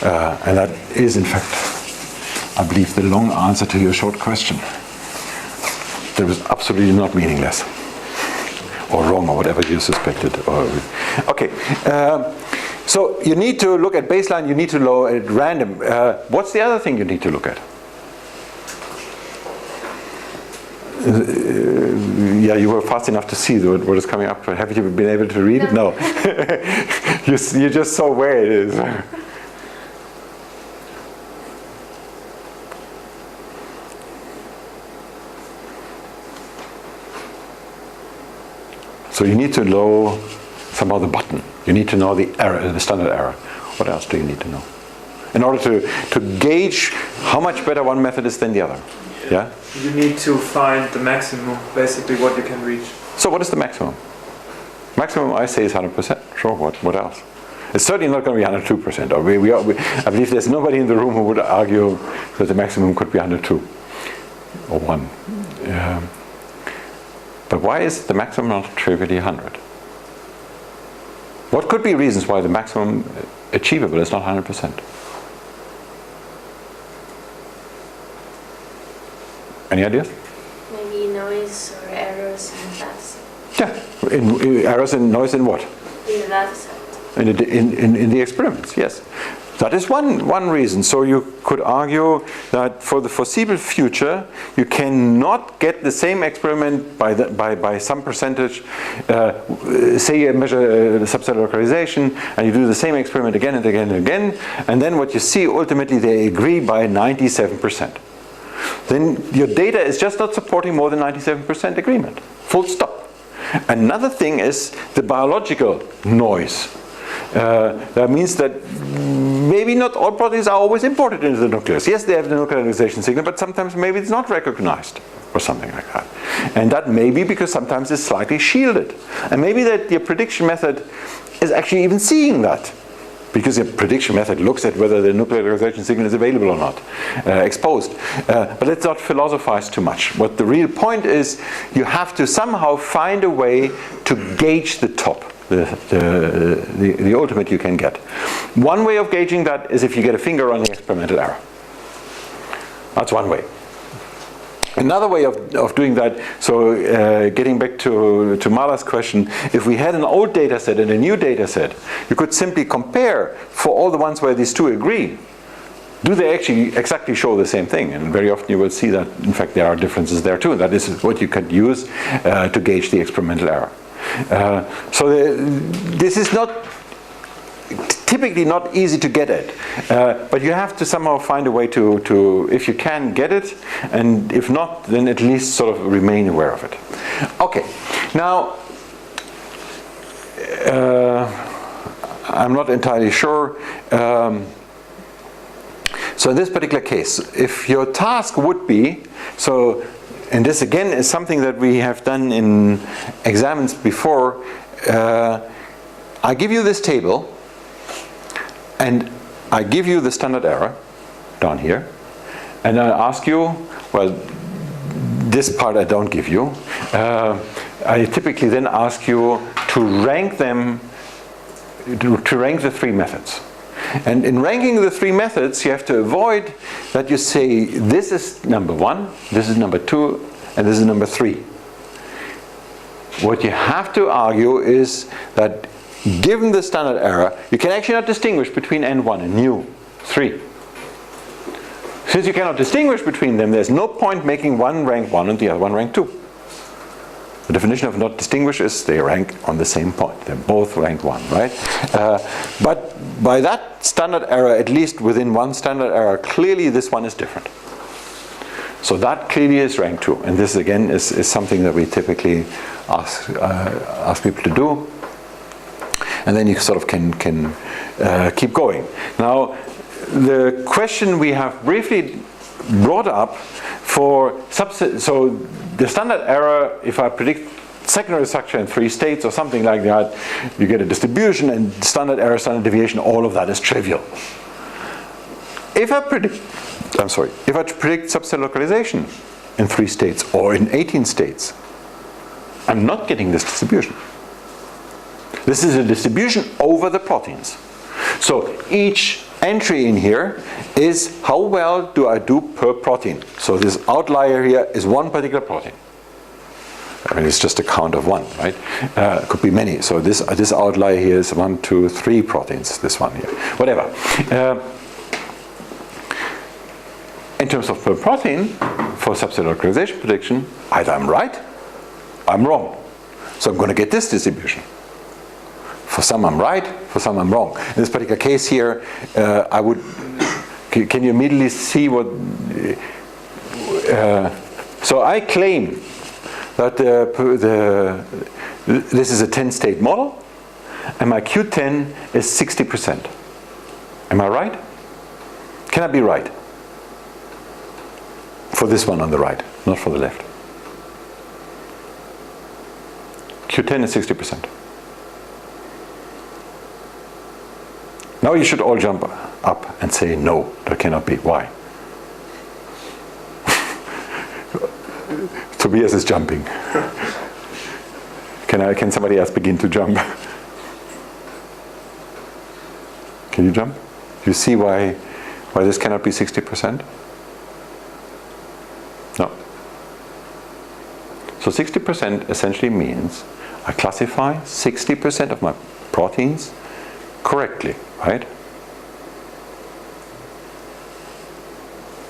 And that is, in fact, I believe, the long answer to your short question. That was absolutely not meaningless or wrong or whatever you suspected. Okay, so you need to look at baseline, you need to look at random. What's the other thing you need to look at? Yeah, you were fast enough to see what is coming up. Have you been able to read it? No. You just saw where it is. So you need to know somehow the button. You need to know the error, the standard error. What else do you need to know? In order to gauge how much better one method is than the other. Yeah? You need to find the maximum, basically what you can reach. So what is the maximum? Maximum, I say, is 100%. Sure, what else? It's certainly not going to be 102%. I believe there's nobody in the room who would argue that the maximum could be 102 or 1. But why is the maximum not trivially 100? What could be reasons why the maximum achievable is not 100%? Any ideas? Maybe noise or errors in that set. Yeah, errors in noise in what? In that set. In the experiments, yes. That is one reason. So you could argue that for the foreseeable future, you cannot get the same experiment by some percentage. Say you measure subset localization, and you do the same experiment again and again and again, and then what you see, ultimately they agree by 97%. Then your data is just not supporting more than 97% agreement. Full stop. Another thing is the biological noise. That means that maybe not all proteins are always imported into the nucleus. Yes, they have the nuclearization signal, but sometimes maybe it's not recognized or something like that. And that may be because sometimes it's slightly shielded. And maybe that your prediction method is actually even seeing that. Because the prediction method looks at whether the nuclearization signal is available or not, exposed. But let's not philosophize too much. What the real point is, you have to somehow find a way to gauge the top, the ultimate you can get. One way of gauging that is if you get a finger on the experimental error. That's one way. Another way of doing that, so getting back to Mala's question, if we had an old data set and a new data set, you could simply compare for all the ones where these two agree. Do they actually exactly show the same thing? And very often you will see that, in fact, there are differences there too. That is what you could use to gauge the experimental error. This is typically not easy to get at, but you have to somehow find a way to, if you can, get it, and if not, then at least sort of remain aware of it. Okay, now I'm not entirely sure. So in this particular case, if your task would be, and this again is something that we have done in exams before, I give you this table, and I give you the standard error down here, and I ask you, well, this part I don't give you. I typically then ask you to rank them, to rank the three methods. And in ranking the three methods, you have to avoid that you say, this is number 1, this is number 2, and this is number 3. What you have to argue is that given the standard error, you can actually not distinguish between N1 and nu3. Since you cannot distinguish between them, there's no point making one rank 1 and the other one rank 2. The definition of not distinguish is they rank on the same point. They're both rank 1, right? But by that standard error, at least within one standard error, clearly this one is different. So that clearly is rank 2. And this again is something that we typically ask people to do. And then you sort of can keep going. Now, the question we have briefly brought up for so the standard error, if I predict secondary structure in 3 states or something like that, you get a distribution, and standard error, standard deviation, all of that is trivial. If I predict subset localization in 3 states or in 18 states, I'm not getting this distribution. This is a distribution over the proteins. So each entry in here is how well do I do per protein. So this outlier here is one particular protein. I mean, it's just a count of one, right? Could be many. So this outlier here is 1, 2, 3 proteins. This one here, whatever. In terms of per protein, for subset localization prediction, either I'm right, I'm wrong. So I'm going to get this distribution. For some I'm right, for some I'm wrong. In this particular case here, I would. Can you immediately see what? So I claim that this is a 10-state model, and my Q10 is 60%. Am I right? Can I be right? For this one on the right, not for the left. Q10 is 60%. Now you should all jump up and say, no, that cannot be. Why? Tobias is jumping. Can somebody else begin to jump? Can you jump? Do you see why this cannot be 60%? No. So 60% essentially means I classify 60% of my proteins correctly, right?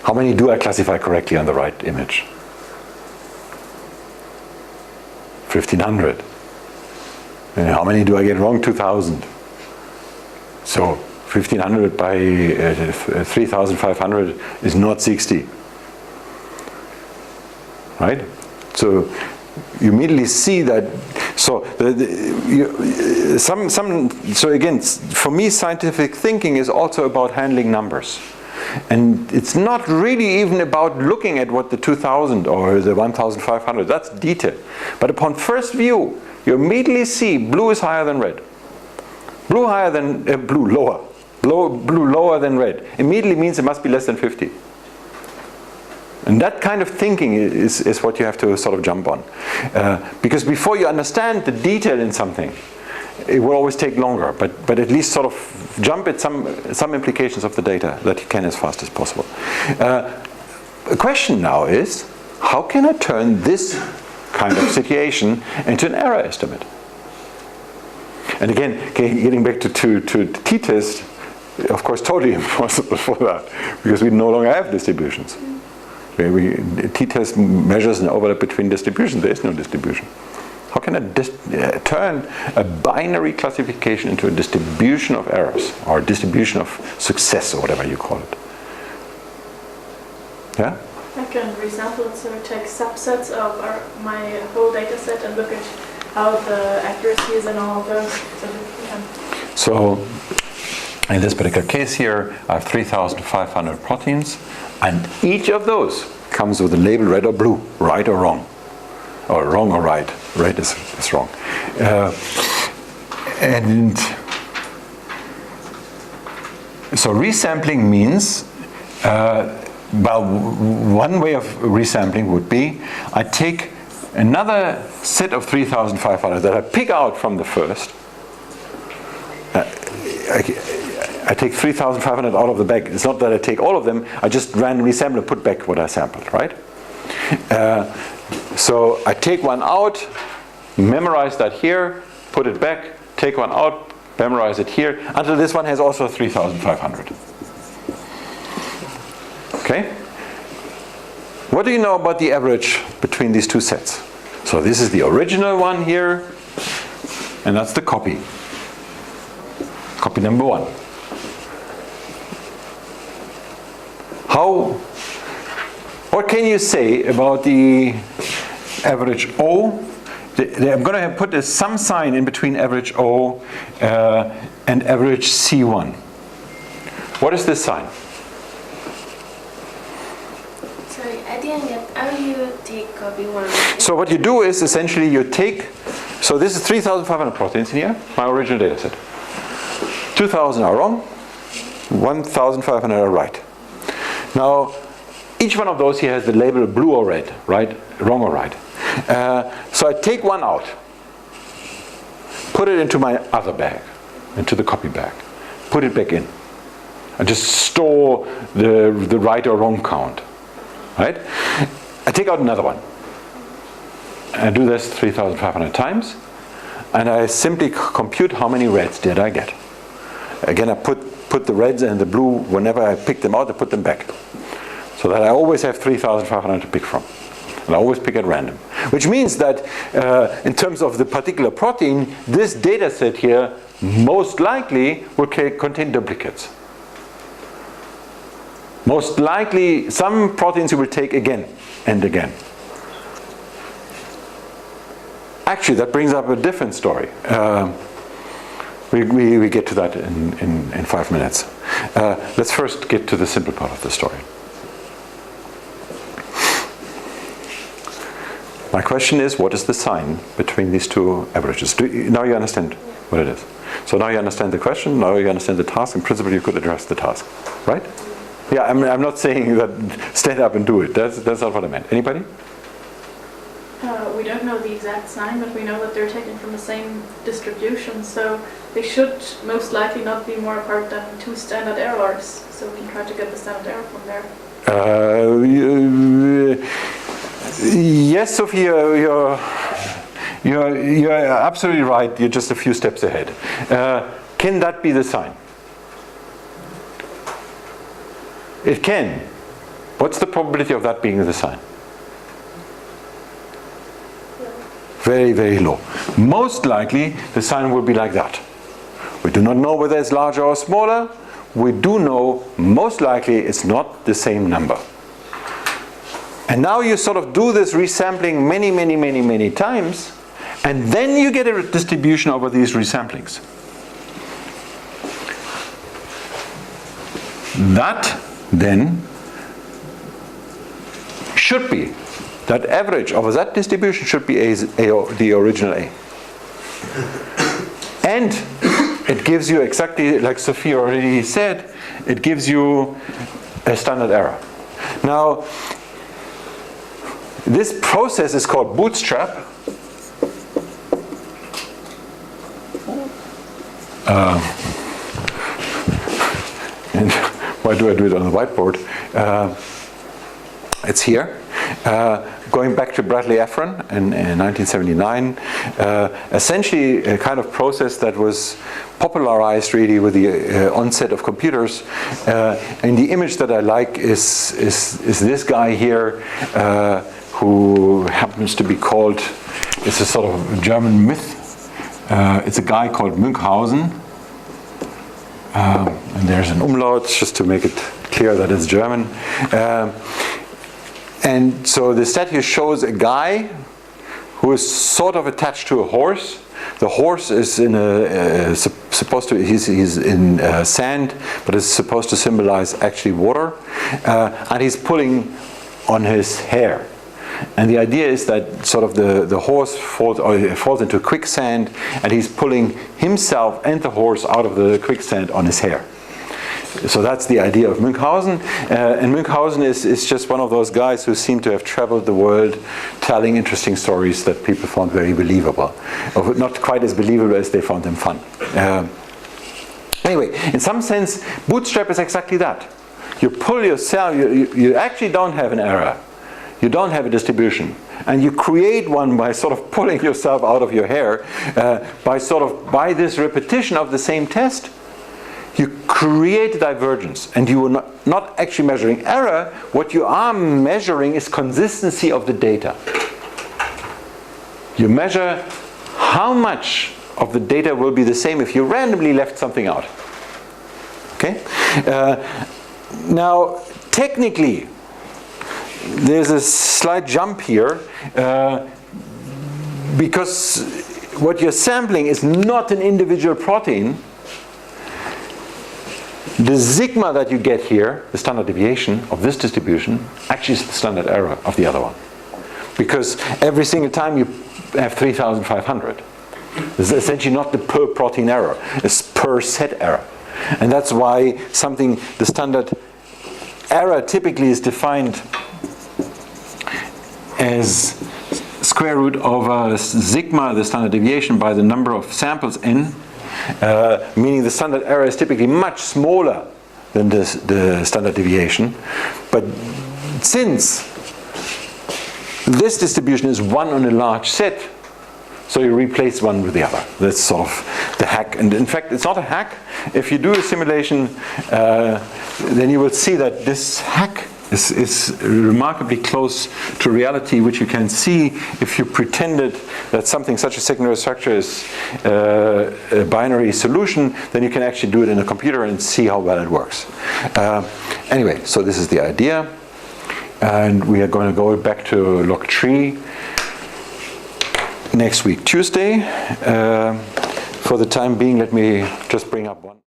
How many do I classify correctly on the right image? 1,500. And how many do I get wrong? 2,000. So 1,500 by 3,500 is not 60. Right? So you immediately see that. So so again, for me, scientific thinking is also about handling numbers, and it's not really even about looking at what the 2,000 or the 1,500. That's detail. But upon first view, you immediately see blue is higher than red. Blue higher than blue lower. Blue lower than red. Immediately means it must be less than 50. And that kind of thinking is what you have to sort of jump on. Because before you understand the detail in something, it will always take longer. But at least sort of jump at some implications of the data that you can as fast as possible. The question now is, how can I turn this kind of situation into an error estimate? And again, getting back to t-test, of course, totally impossible for that, because we no longer have distributions. T-test measures an overlap between distributions. There is no distribution. How can I turn a binary classification into a distribution of errors, or distribution of success, or whatever you call it? Yeah? I can resample it, so take subsets of my whole data set and look at how the accuracy is in all of those. So in this particular case here, I have 3,500 proteins, and each of those comes with a label red or blue, right or wrong, or wrong or right. Right is wrong. And so resampling means, well, one way of resampling would be, I take another set of 3,500 that I pick out from the first. I take 3,500 out of the bag. It's not that I take all of them. I just randomly sample and put back what I sampled, right? So I take one out, memorize that here, put it back, take one out, memorize it here, until this one has also 3,500. Okay? What do you know about the average between these two sets? So this is the original one here, and that's the copy. Copy number 1. What can you say about the average O? I'm going to put a sum sign in between average O and average C1. What is this sign? didn't get, how do you take copy-1? So what you do is essentially you take, so this is 3,500 proteins in here, my original data set. 2,000 are wrong, 1,500 are right. Now, each one of those here has the label blue or red, right? Wrong or right. So I take one out, put it into my other bag, into the copy bag, put it back in, and just store the right or wrong count, right? I take out another one. I do this 3,500 times, and I simply compute how many reds did I get. Again, I put the reds and the blue, whenever I pick them out, I put them back. So that I always have 3,500 to pick from. And I always pick at random. Which means that in terms of the particular protein, this data set here most likely will contain duplicates. Most likely, some proteins you will take again and again. Actually, that brings up a different story. We get to that in 5 minutes. Let's first get to the simple part of the story. My question is, what is the sign between these two averages? Now you understand what it is. So now you understand the question, now you understand the task. In principle, you could address the task, right? Yeah, I'm not saying that stand up and do it. That's not what I meant. Anybody? We don't know the exact sign, but we know that they're taken from the same distribution, so they should most likely not be more apart than 2 standard errors. So we can try to get the standard error from there. Yes, Sophia, you're absolutely right. You're just a few steps ahead. Can that be the sign? It can. What's the probability of that being the sign? Very, very low. Most likely, the sign will be like that. We do not know whether it's larger or smaller. We do know most likely it's not the same number. And now you sort of do this resampling many times, and then you get a distribution over these resamplings. That then should be, that average over that distribution should be the original A. And it gives you exactly, like Sophia already said, it gives you a standard error. Now, this process is called bootstrap. And why do I do it on the whiteboard? It's here. Going back to Bradley Efron in 1979, essentially a kind of process that was popularized really with the onset of computers. And the image that I like is this guy here, who happens to be called, it's a sort of German myth. It's a guy called Münchhausen. And there's an umlaut just to make it clear that it's German. And so the statue shows a guy who is sort of attached to a horse. The horse is in he's in sand, but it's supposed to symbolize actually water. And he's pulling on his hair. And the idea is that sort of the horse falls into quicksand, and he's pulling himself and the horse out of the quicksand on his hair. So that's the idea of Münchhausen. And Münchhausen is just one of those guys who seem to have traveled the world telling interesting stories that people found very believable. Or not quite as believable as they found them fun. Anyway, in some sense, bootstrap is exactly that. You pull yourself, you actually don't have an error. You don't have a distribution. And you create one by sort of pulling yourself out of your hair, by this repetition of the same test. You create a divergence, and you are not actually measuring error. What you are measuring is consistency of the data. You measure how much of the data will be the same if you randomly left something out. Okay? Now, technically, there's a slight jump here, because what you're sampling is not an individual protein. the sigma that you get here, the standard deviation of this distribution, actually is the standard error of the other one. Because every single time you have 3,500. This is essentially not the per protein error, it's per set error. And that's why the standard error typically is defined as square root over sigma, the standard deviation, by the number of samples n, meaning the standard error is typically much smaller than the standard deviation. But since this distribution is one on a large set, so you replace one with the other. That's sort of the hack. And in fact, it's not a hack. If you do a simulation, then you will see that this hack is remarkably close to reality, which you can see if you pretended that something such a secondary structure is a binary solution, then you can actually do it in a computer and see how well it works. Anyway, so this is the idea. And we are going to go back to Loc Tree next week, Tuesday. For the time being, let me just bring up one.